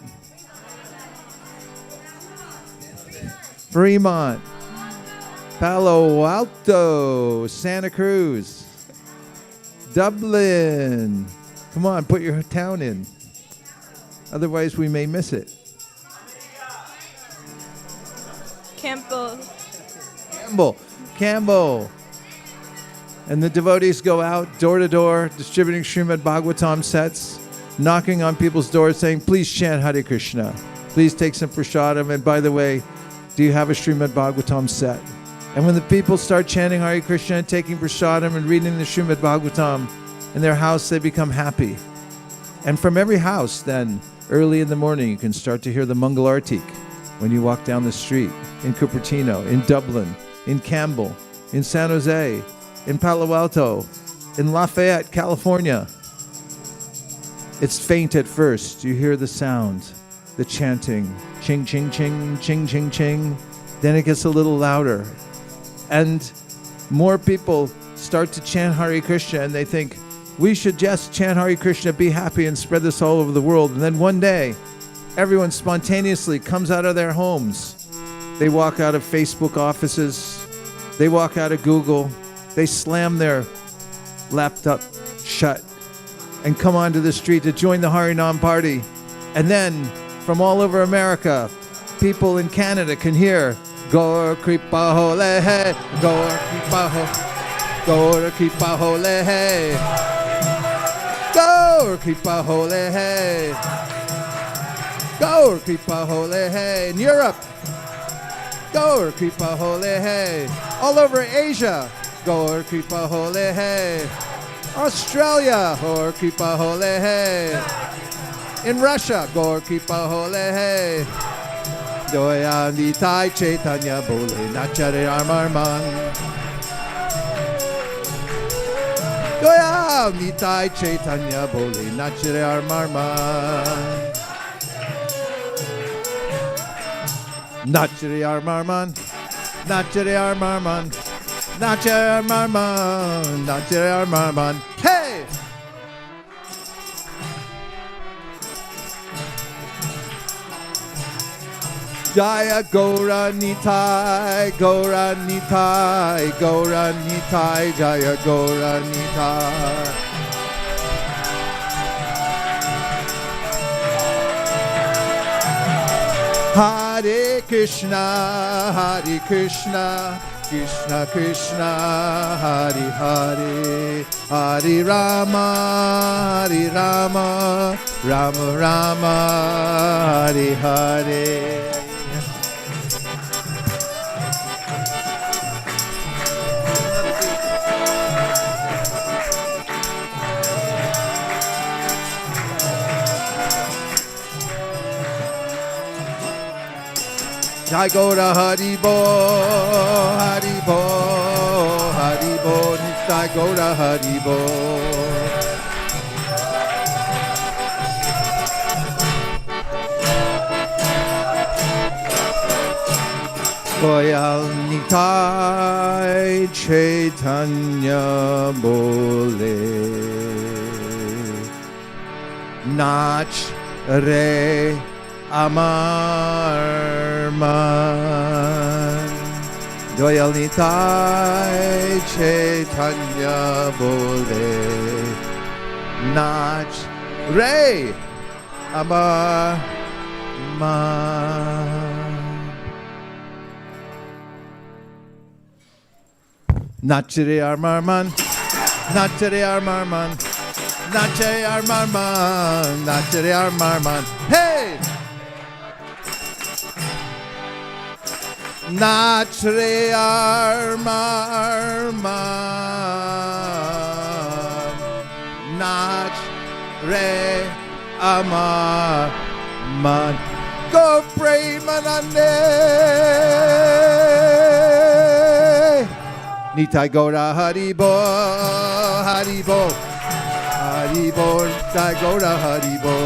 Fremont, Palo Alto, Santa Cruz, Dublin. Come on, put your town in. Otherwise, we may miss it. Campbell. And the devotees go out door to door, distributing Srimad Bhagavatam sets, knocking on people's doors saying, please chant Hare Krishna. Please take some prasadam. And by the way, do you have a Srimad Bhagavatam set? And when the people start chanting Hare Krishna and taking prasadam and reading the Srimad Bhagavatam in their house, they become happy. And from every house, then, early in the morning, you can start to hear the Mangal Artik when you walk down the street in Cupertino, in Dublin, in Campbell, in San Jose, in Palo Alto, in Lafayette, California. It's faint at first. You hear the sound, the chanting, ching, ching, ching, ching, ching, ching. Then it gets a little louder. And more people start to chant Hare Krishna, and they think, we should just chant Hare Krishna, be happy, and spread this all over the world. And then one day, everyone spontaneously comes out of their homes. They walk out of Facebook offices. They walk out of Google. They slam their laptop shut and come onto the street to join the Harinam party. And then, from all over America, people in Canada can hear Gaur Kripa Hole Hai, Gaur Kripa Hole, Gaur Kripa Hole Hai, Gaur Kripa Hole Hai, Gaur Kripa Hole Hai. In Europe, Gaur Kripa Hole Hai. All over Asia, Gaur Kripa Hole Hai. Australia, Gaur Kripa Hole Hai. In Russia, Gaur Kripa Hole Hai. Doya Nitai Chaitanya Bole Nachare Amarman. Doya Nitai Chaitanya Bole Nachare Amarman. Nachare Amarman. Nachare Amarman. Nachare Amarman. Nachare Amarman. Hey! Jaya Gaura Nitai, Gaura Nitai, Gaura Nitai, Jaya Gaura Nitai. Hare Krishna, Hare Krishna, Krishna Krishna, Hare Hare, Hare Rama, Hare Rama, Rama Rama, Hare Hare. Jai Gaura Haribo, Haribo, Haribo, Jai Gaura Haribo. Goyal Nitai Chaitanya Bole Nach Re Amarman. Doyal Nitai Chaitanya Bole Nach Re Amarman. Nachare Amarman. Nachare Amarman. Nachare Amarman. Nachare Amarman. Hey! Nachre Amarman. Nachre Amarman. Go pray Manande. Nitai Gaura Haribo, Haribo, Haribo, Nitai Gaura Haribo.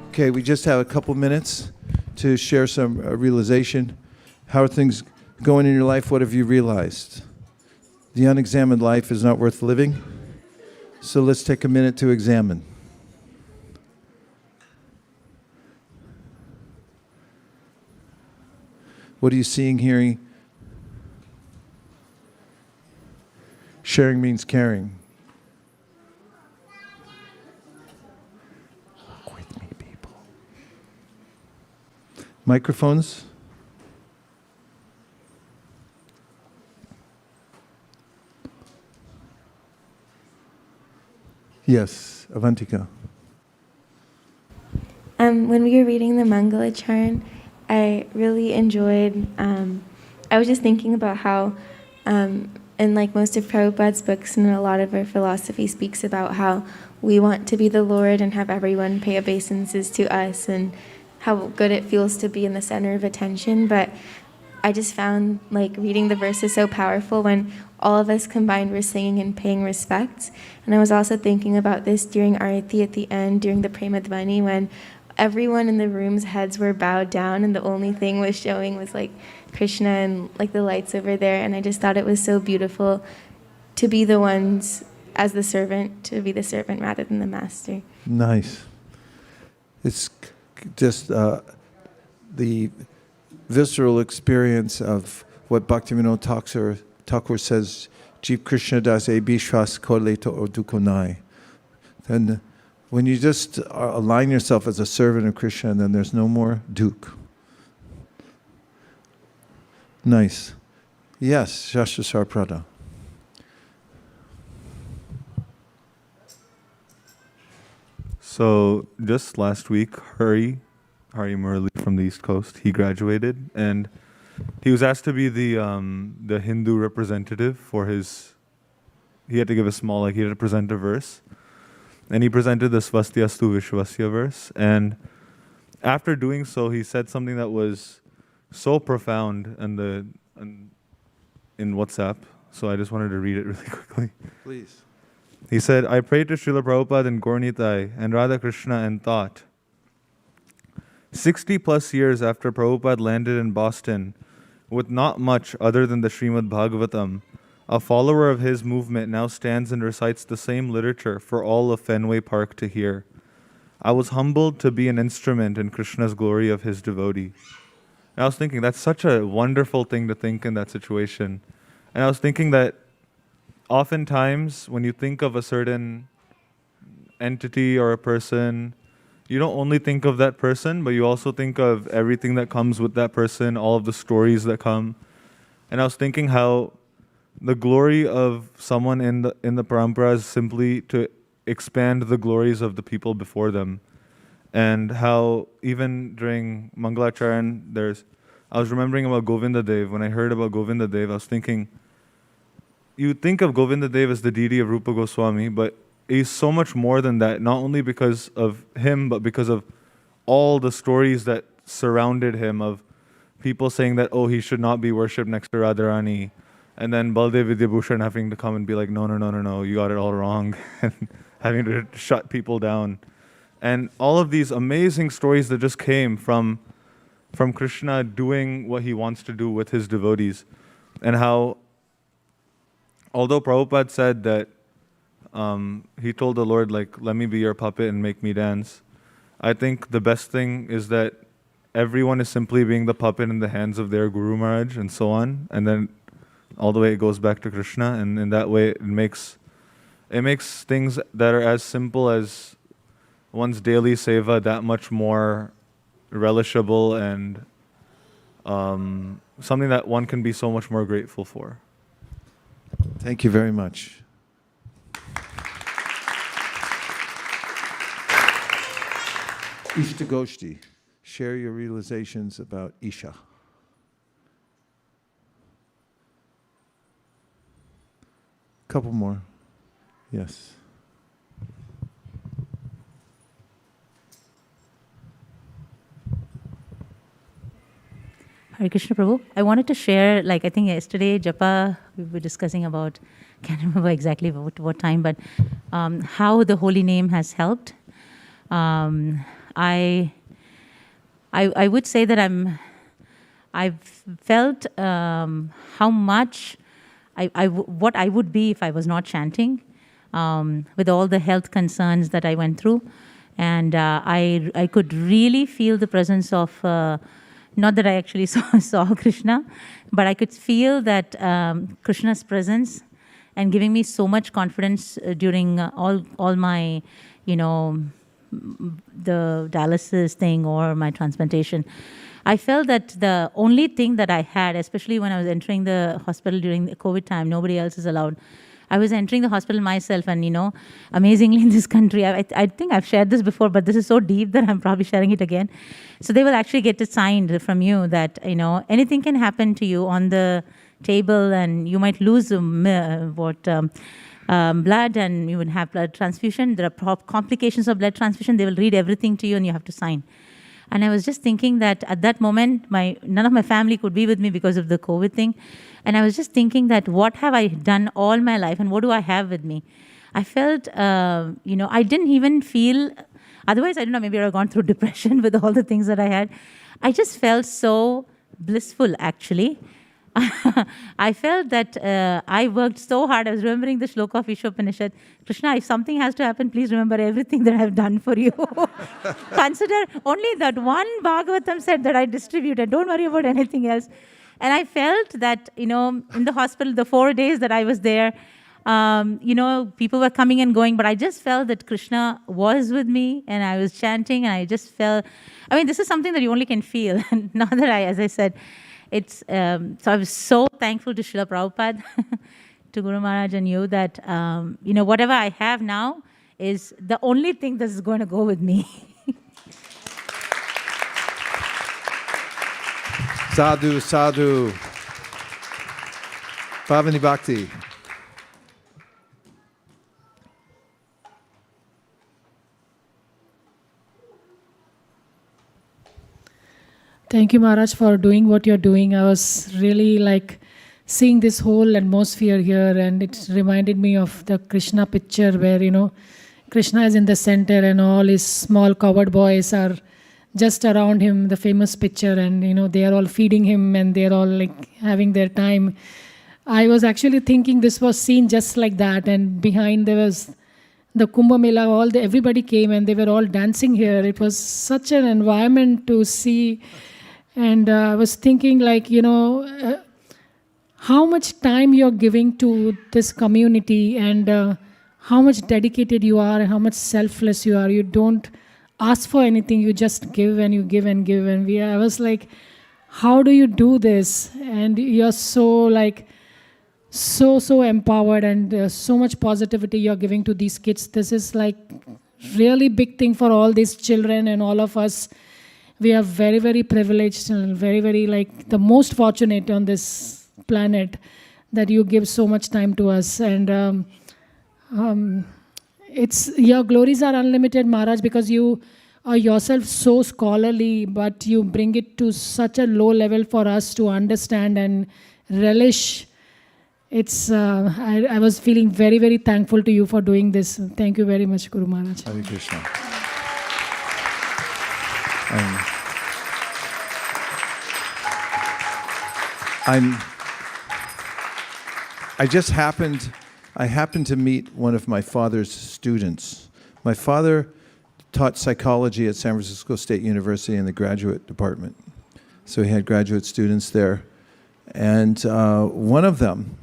Okay, we just have a couple minutes to share some realization. How are things going in your life? What have you realized? The unexamined life is not worth living. So let's take a minute to examine. What are you seeing, hearing? Sharing means caring. Walk with me, people. Microphones? Yes, Avantika. When we were reading the Mangala Chant, I really enjoyed, I was just thinking about how, in like most of Prabhupada's books and a lot of our philosophy speaks about how we want to be the Lord and have everyone pay obeisances to us and how good it feels to be in the center of attention. But I just found like reading the verses so powerful when all of us combined were singing and paying respect. And I was also thinking about this during Arati at the end, during the Prema Dvani, when everyone in the room's heads were bowed down and the only thing was showing was like Krishna and like the lights over there. And I just thought it was so beautiful to be the ones as the servant, to be the servant rather than the master. Nice. It's just the visceral experience of what Bhaktivinoda Thakur says, Jeev Krishna das e bishwas koleto or dukonai. And when you just align yourself as a servant of Krishna, then there's no more duk. Nice. Yes, Shastra Sarprada. So just last week, Hari Murali from the East Coast, he graduated, and he was asked to be the Hindu representative for his. He had to give a small, he had to present a verse, and he presented the Svastyastu Vishwasya verse. And after doing so, he said something that was so profound in WhatsApp. So I just wanted to read it really quickly. Please. He said, I prayed to Srila Prabhupada and Gaurnitai and Radha Krishna and thought, 60 plus years after Prabhupada landed in Boston, with not much other than the Srimad Bhagavatam, a follower of his movement now stands and recites the same literature for all of Fenway Park to hear. I was humbled to be an instrument in Krishna's glory of his devotee. And I was thinking, that's such a wonderful thing to think in that situation. And I was thinking that oftentimes when you think of a certain entity or a person, you don't only think of that person, but you also think of everything that comes with that person, all of the stories that come. And I was thinking how the glory of someone in the parampara is simply to expand the glories of the people before them. And how even during Mangalacharan, I was remembering about Govinda Dev. When I heard about Govinda Dev, I was thinking, you think of Govinda Dev as the deity of Rupa Goswami, but he's so much more than that, not only because of him, but because of all the stories that surrounded him of people saying that, oh, he should not be worshipped next to Radharani. And then Baldev Vidyabhushan having to come and be like, no, you got it all wrong. And having to shut people down. And all of these amazing stories that just came from Krishna doing what he wants to do with his devotees. And how, although Prabhupada said that he told the Lord, let me be your puppet and make me dance, I think the best thing is that everyone is simply being the puppet in the hands of their Guru Maharaj and so on. And then all the way it goes back to Krishna. And in that way, it makes things that are as simple as one's daily seva that much more relishable and something that one can be so much more grateful for. Thank you very much. Ishta Goshti, share your realizations about Isha. Couple more. Yes. Hare Krishna Prabhu. I wanted to share, like I think yesterday, Japa, we were discussing about, can't remember exactly what time, but how the holy name has helped. I would say that I've felt how much what I would be if I was not chanting, with all the health concerns that I went through. And I could really feel the presence of, not that I actually saw Krishna, but I could feel that Krishna's presence and giving me so much confidence during all my, the dialysis thing or my transplantation. I felt that the only thing that I had, especially when I was entering the hospital during the COVID time, nobody else is allowed. I was entering the hospital myself, and amazingly in this country, I think I've shared this before, but this is so deep that I'm probably sharing it again. So they will actually get it signed from you that, anything can happen to you on the table, and you might lose blood, and you would have blood transfusion. There are complications of blood transfusion. They will read everything to you, and you have to sign. And I was just thinking that at that moment, none of my family could be with me because of the COVID thing. And I was just thinking that what have I done all my life, and what do I have with me? I felt, I didn't even feel, otherwise, I don't know, maybe I would have gone through depression with all the things that I had. I just felt so blissful, actually. I felt that I worked so hard. I was remembering the shloka of Ishopanishad. Krishna, if something has to happen, please remember everything that I've done for you. Consider only that one Bhagavatam said that I distributed. Don't worry about anything else. And I felt that, in the hospital, the 4 days that I was there, people were coming and going, but I just felt that Krishna was with me, and I was chanting, and I just felt, this is something that you only can feel. And now that as I said, it's, so I was so thankful to Srila Prabhupada, to Guru Maharaj and you, that, whatever I have now is the only thing that is going to go with me. Sadhu, sadhu. Bhavani Bhakti. Thank you, Maharaj, for doing what you're doing. I was really seeing this whole atmosphere here, and it reminded me of the Krishna picture where, Krishna is in the center and all his small coward boys are just around him, the famous picture, and, they are all feeding him and they're all having their time. I was actually thinking this was seen just like that, and behind there was the Kumbh Mela, everybody came and they were all dancing here. It was such an environment to see. And I was thinking how much time you're giving to this community, and how much dedicated you are, and how much selfless you are. You don't ask for anything, you just give and you give and give. And I was like, how do you do this? And you're so so empowered, and so much positivity you're giving to these kids. This is really big thing for all these children and all of us. We are very, very privileged and very, very the most fortunate on this planet that you give so much time to us. And it's your glories are unlimited, Maharaj, because you are yourself so scholarly, but you bring it to such a low level for us to understand and relish. It's I was feeling very, very thankful to you for doing this. Thank you very much, Guru Maharaj. Hare Krishna. I happened to meet one of my father's students. My father taught psychology at San Francisco State University in the graduate department. So he had graduate students there. And one of them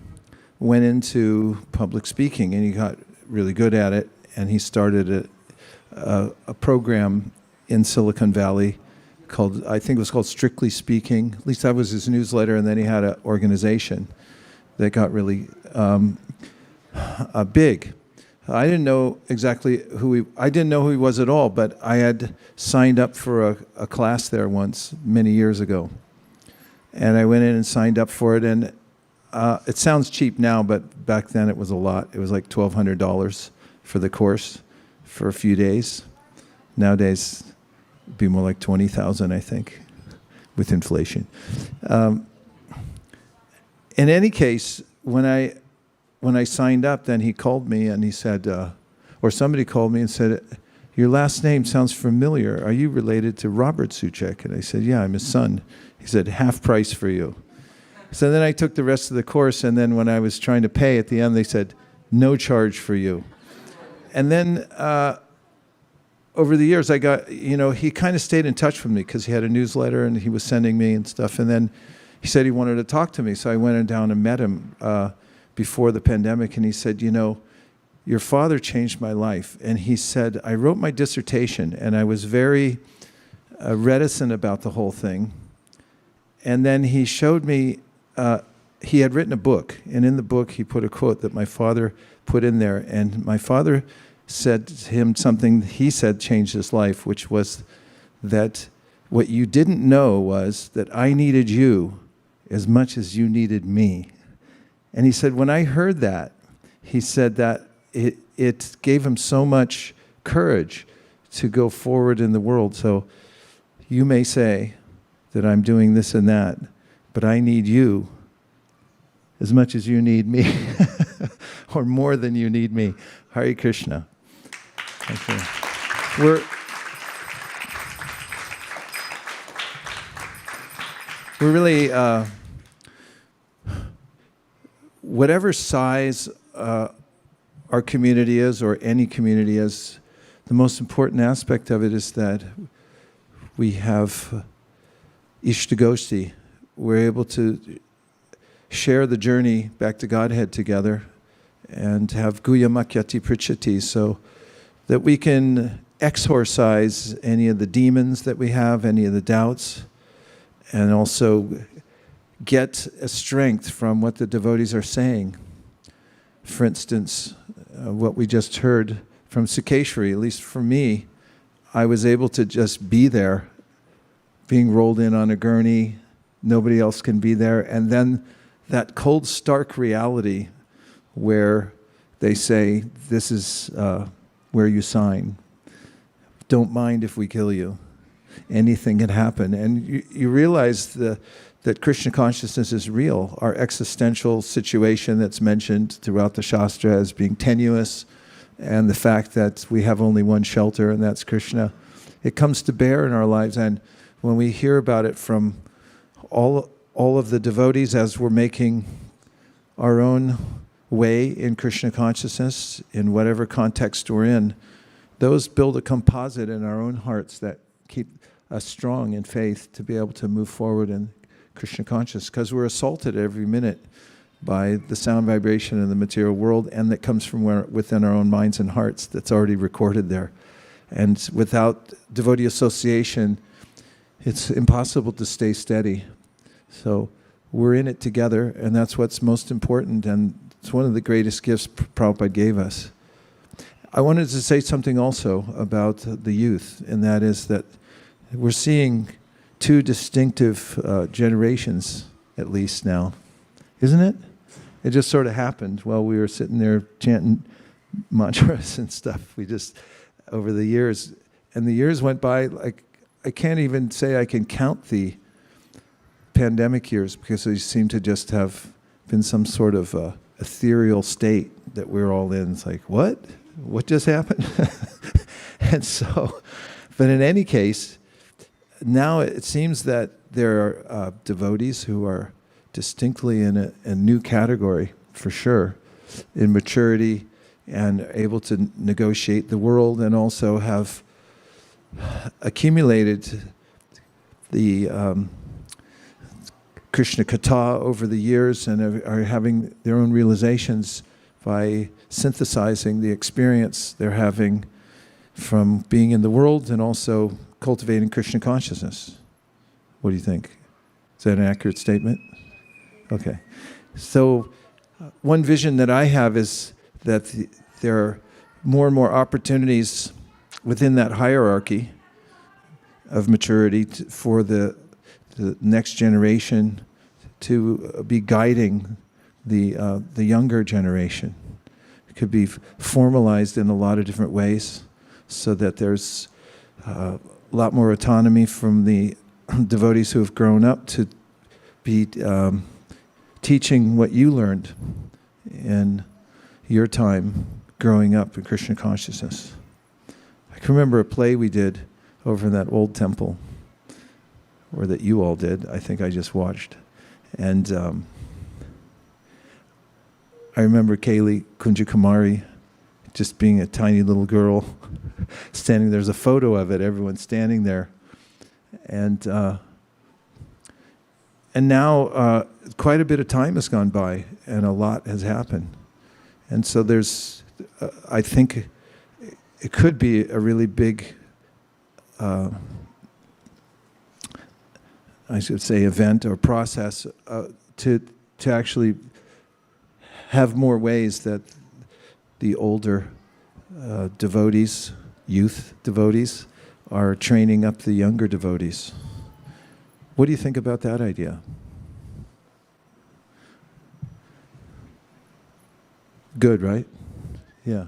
went into public speaking, and he got really good at it. And he started a program in Silicon Valley called, I think it was called Strictly Speaking. At least that was his newsletter. And then he had an organization that got really big. I didn't know exactly I didn't know who he was at all, but I had signed up for a class there once, many years ago. And I went in and signed up for it, and it sounds cheap now, but back then it was a lot. It was like $1,200 for the course for a few days. Nowadays, it'd be more like 20,000, I think, with inflation. In any case, when I signed up, then he called me and he said, or somebody called me and said, "Your last name sounds familiar. Are you related to Robert Suchek?" And I said, "Yeah, I'm his son." He said, "Half price for you." So then I took the rest of the course, and then when I was trying to pay at the end, they said, "No charge for you." And then over the years, I got, he kind of stayed in touch with me because he had a newsletter and he was sending me and stuff. And then he said he wanted to talk to me. So I went down and met him before the pandemic, and he said, "Your father changed my life." And he said, "I wrote my dissertation and I was very reticent about the whole thing. And then he showed me, he had written a book, and in the book he put a quote that my father put in there. And my father said to him something he said changed his life, which was that what you didn't know was that I needed you as much as you needed me." And he said, when I heard that, he said that it gave him so much courage to go forward in the world. So you may say that I'm doing this and that, but I need you as much as you need me, or more than you need me. Hare Krishna. Okay. We're really, whatever size our community is, or any community is, the most important aspect of it is that we have Ishtagosti. We're able to share the journey back to Godhead together and have Guyamakyati Prichati, so that we can exorcise any of the demons that we have, any of the doubts, and also get a strength from what the devotees are saying. For instance, what we just heard from Sikeshwari, at least for me, I was able to just be there, being rolled in on a gurney, nobody else can be there, and then that cold, stark reality where they say, "This is where you sign. Don't mind if we kill you. Anything can happen." And you realize that Krishna consciousness is real. Our existential situation that's mentioned throughout the Shastra as being tenuous, and the fact that we have only one shelter, and that's Krishna, it comes to bear in our lives. And when we hear about it from all of the devotees as we're making our own way in Krishna consciousness, in whatever context we're in, those build a composite in our own hearts that keep us strong in faith to be able to move forward in Krishna consciousness, because we're assaulted every minute by the sound vibration in the material world, and that comes from within our own minds and hearts that's already recorded there. And without devotee association, it's impossible to stay steady. So we're in it together, and that's what's most important, and it's one of the greatest gifts Prabhupada gave us. I wanted to say something also about the youth, and that is that we're seeing two distinctive generations, at least now. Isn't it? It just sort of happened while we were sitting there chanting mantras and stuff. We just, over the years, and the years went by, like, I can't even say I can count the pandemic years, because they seem to just have been some sort of ethereal state that we're all in. It's like, what? What just happened? And so, but in any case, now it seems that there are devotees who are distinctly in a new category, for sure, in maturity and able to negotiate the world, and also have accumulated the Krishna Katha over the years, and are having their own realizations by synthesizing the experience they're having from being in the world and also cultivating Krishna consciousness. What do you think? Is that an accurate statement? Okay. So one vision that I have is that there are more and more opportunities within that hierarchy of maturity for the next generation to be guiding the younger generation. It could be formalized in a lot of different ways, so that there's a lot more autonomy from the devotees who have grown up to be teaching what you learned in your time growing up in Krishna consciousness. I can remember a play we did over in that old temple, or that you all did. I think I just watched. And I remember Kaylee Kunjakumari just being a tiny little girl standing. There's a photo of it, everyone's standing there. And now quite a bit of time has gone by and a lot has happened. And so there's, I think it could be a really big, I should say, event or process to actually have more ways that the older devotees, youth devotees, are training up the younger devotees. What do you think about that idea? Good, right? Yeah.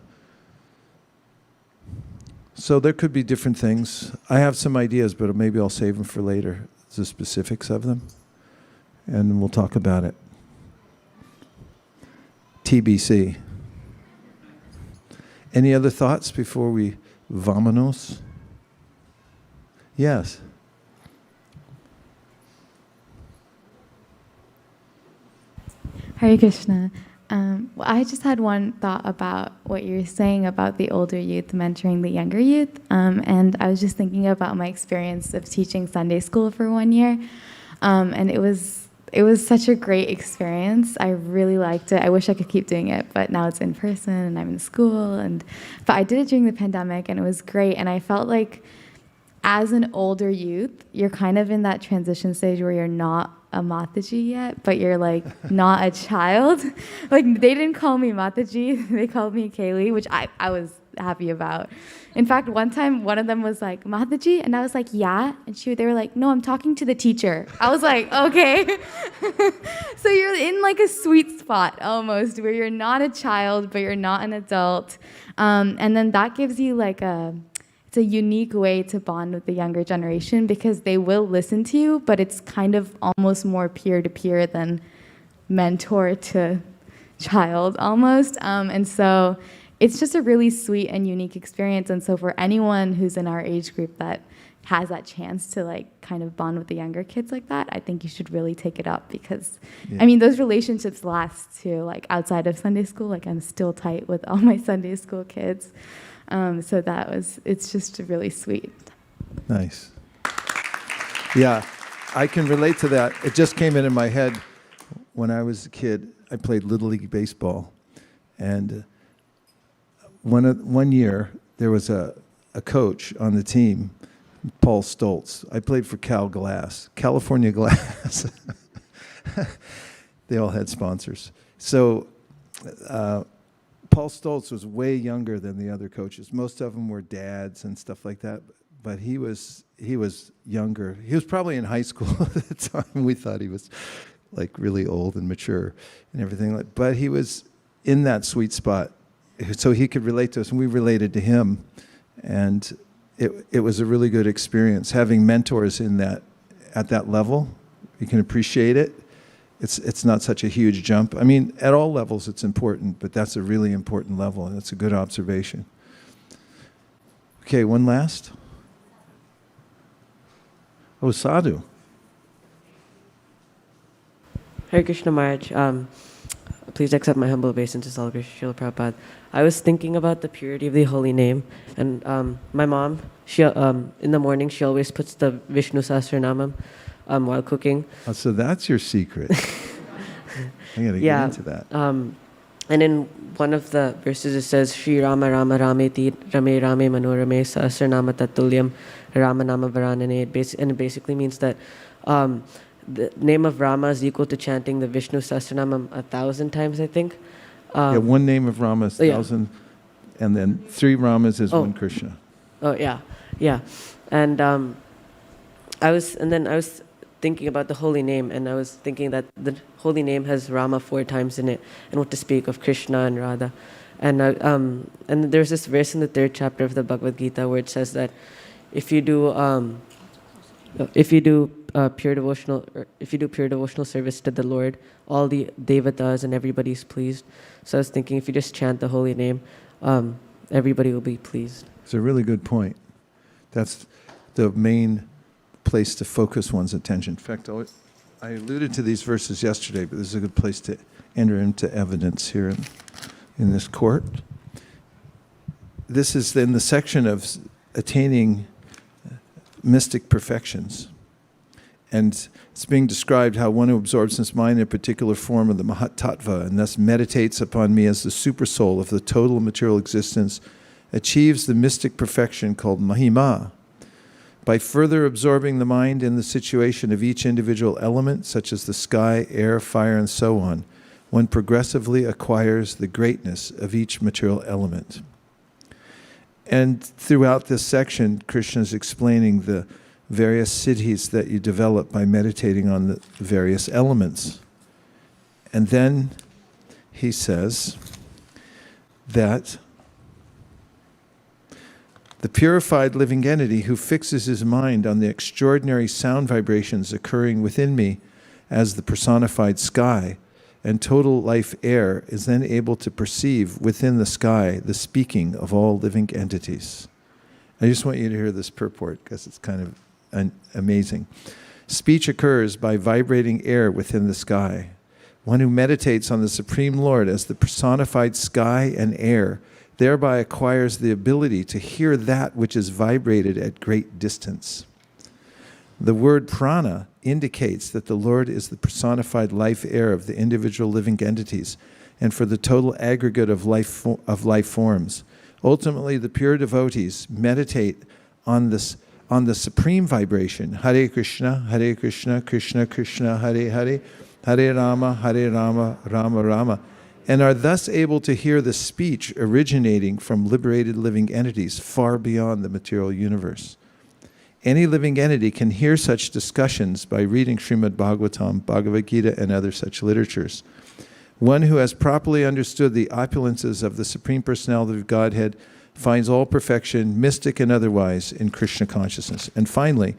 So there could be different things. I have some ideas, but maybe I'll save them for later, the specifics of them, and we'll talk about it. TBC. Any other thoughts before we vamonos? Yes. Hare Krishna. Well, I just had one thought about what you were saying about the older youth mentoring the younger youth. And I was just thinking about my experience of teaching Sunday school for 1 year. And it was such a great experience. I really liked it. I wish I could keep doing it, but now it's in person and I'm in school. But I did it during the pandemic and it was great. And I felt like as an older youth, you're kind of in that transition stage where you're not a Mataji yet, but you're like not a child. Like they didn't call me Mataji, they called me Kaylee, which I was happy about. In fact, one time one of them was like, Mataji? And I was like, yeah. And they were like, no, I'm talking to the teacher. I was like, okay. So you're in like a sweet spot almost where you're not a child, but you're not an adult. And then that gives you like it's a unique way to bond with the younger generation because they will listen to you, but it's kind of almost more peer-to-peer than mentor to child almost. And so it's just a really sweet and unique experience. And so for anyone who's in our age group that has that chance to like kind of bond with the younger kids like that, I think you should really take it up because, I mean, those relationships last too, like outside of Sunday school, like I'm still tight with all my Sunday school kids. So it's just really sweet. Nice. Yeah, I can relate to that. It just came in my head when I was a kid. I played Little League Baseball. And one year, there was a coach on the team, Paul Stoltz. I played for California Glass. They all had sponsors. So Paul Stoltz was way younger than the other coaches. Most of them were dads and stuff like that, but he was younger. He was probably in high school at the time. We thought he was like really old and mature and everything. But he was in that sweet spot, so he could relate to us, and we related to him. And it was a really good experience having mentors at that level. You can appreciate it. It's not such a huge jump. I mean, at all levels it's important, but that's a really important level, and it's a good observation. Okay, one last. Oh, Sadhu. Hare Krishna Maharaj, please accept my humble obeisance to Srila Prabhupada. I was thinking about the purity of the holy name, and my mom, she in the morning, she always puts the Vishnu Sahasranamam while cooking. Oh, so that's your secret. I gotta get into that. And in one of the verses it says, Shri Rama Rama Rameti Rame Rame Manorame Sahasranama Tatulyam Rama Nama Varanane. And it basically means that the name of Rama is equal to chanting the Vishnu Sahasranamam 1,000 times, I think. One name of Rama is 1,000, and then 3 Ramas is 1 Krishna. Oh yeah. And I was thinking about the holy name, and I was thinking that the holy name has Rama 4 times in it, and what to speak of Krishna and Radha. And there's this verse in the 3rd chapter of the Bhagavad Gita where it says that if you do pure devotional service to the Lord, all the devatas and everybody's pleased. So I was thinking, if you just chant the holy name, everybody will be pleased. It's a really good point. That's the main place to focus one's attention. In fact, I alluded to these verses yesterday, but this is a good place to enter into evidence here in this court. This is in the section of attaining mystic perfections. And it's being described how one who absorbs his mind in a particular form of the Mahat Tattva and thus meditates upon me as the supersoul of the total material existence achieves the mystic perfection called Mahima. By further absorbing the mind in the situation of each individual element, such as the sky, air, fire, and so on, one progressively acquires the greatness of each material element. And throughout this section, Krishna is explaining the various siddhis that you develop by meditating on the various elements. And then he says that the purified living entity who fixes his mind on the extraordinary sound vibrations occurring within me as the personified sky and total life air is then able to perceive within the sky the speaking of all living entities. I just want you to hear this purport because it's kind of amazing. Speech occurs by vibrating air within the sky. One who meditates on the Supreme Lord as the personified sky and air thereby acquires the ability to hear that which is vibrated at great distance. The word prana indicates that the Lord is the personified life air of the individual living entities and for the total aggregate of life forms. Ultimately, the pure devotees meditate on the supreme vibration, Hare Krishna, Krishna Krishna, Hare Hare, Hare Rama, Rama Rama, and are thus able to hear the speech originating from liberated living entities far beyond the material universe. Any living entity can hear such discussions by reading Srimad Bhagavatam, Bhagavad Gita, and other such literatures. One who has properly understood the opulences of the Supreme Personality of Godhead finds all perfection, mystic and otherwise, in Krishna consciousness. And finally,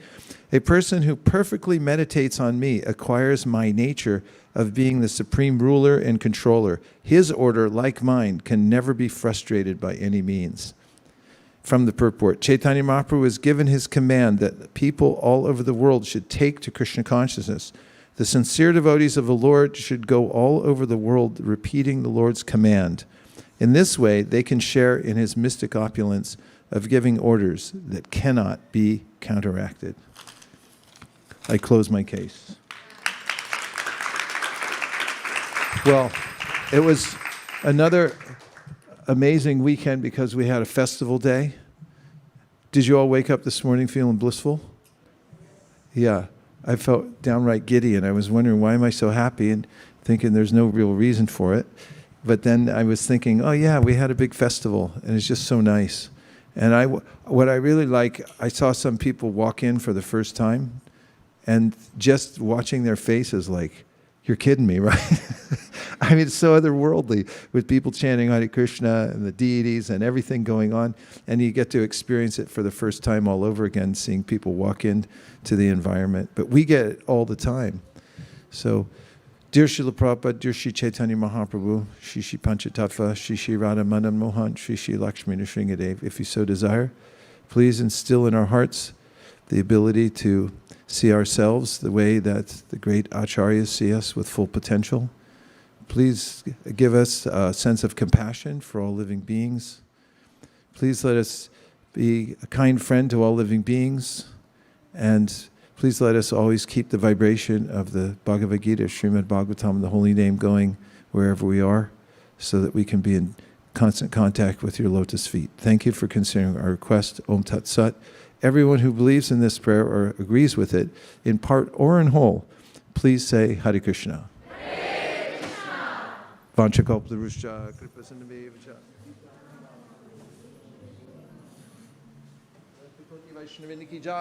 a person who perfectly meditates on me acquires my nature of being the supreme ruler and controller. His order, like mine, can never be frustrated by any means. From the purport, Chaitanya Mahaprabhu has given his command that people all over the world should take to Krishna consciousness. The sincere devotees of the Lord should go all over the world repeating the Lord's command. In this way, they can share in his mystic opulence of giving orders that cannot be counteracted. I close my case. Well, it was another amazing weekend because we had a festival day. Did you all wake up this morning feeling blissful? Yeah, I felt downright giddy and I was wondering, why am I so happy, and thinking there's no real reason for it. But then I was thinking, oh yeah, we had a big festival and it's just so nice. And what I really like, I saw some people walk in for the first time and just watching their faces like, you're kidding me, right? I mean, it's so otherworldly with people chanting Hare Krishna and the deities and everything going on. And you get to experience it for the first time all over again, seeing people walk into the environment. But we get it all the time. So, dear Srila Prabhupada, dear Sri Chaitanya Mahaprabhu, Shri Shri Panchatattva, Shri Shri Radha Madan Mohan, Shri Shri Lakshmi Nrsingadev, if you so desire, please instill in our hearts the ability to see ourselves the way that the great acharyas see us with full potential. Please give us a sense of compassion for all living beings. Please let us be a kind friend to all living beings. And please let us always keep the vibration of the Bhagavad Gita, Srimad Bhagavatam, the holy name going wherever we are, so that we can be in constant contact with your lotus feet. Thank you for considering our request. Om Tat Sat. Everyone who believes in this prayer or agrees with it, in part or in whole, please say Hare Krishna. Hare Krishna. Vanchakalpataruscha kripasindhamevacha. Vaishnavini ki jai.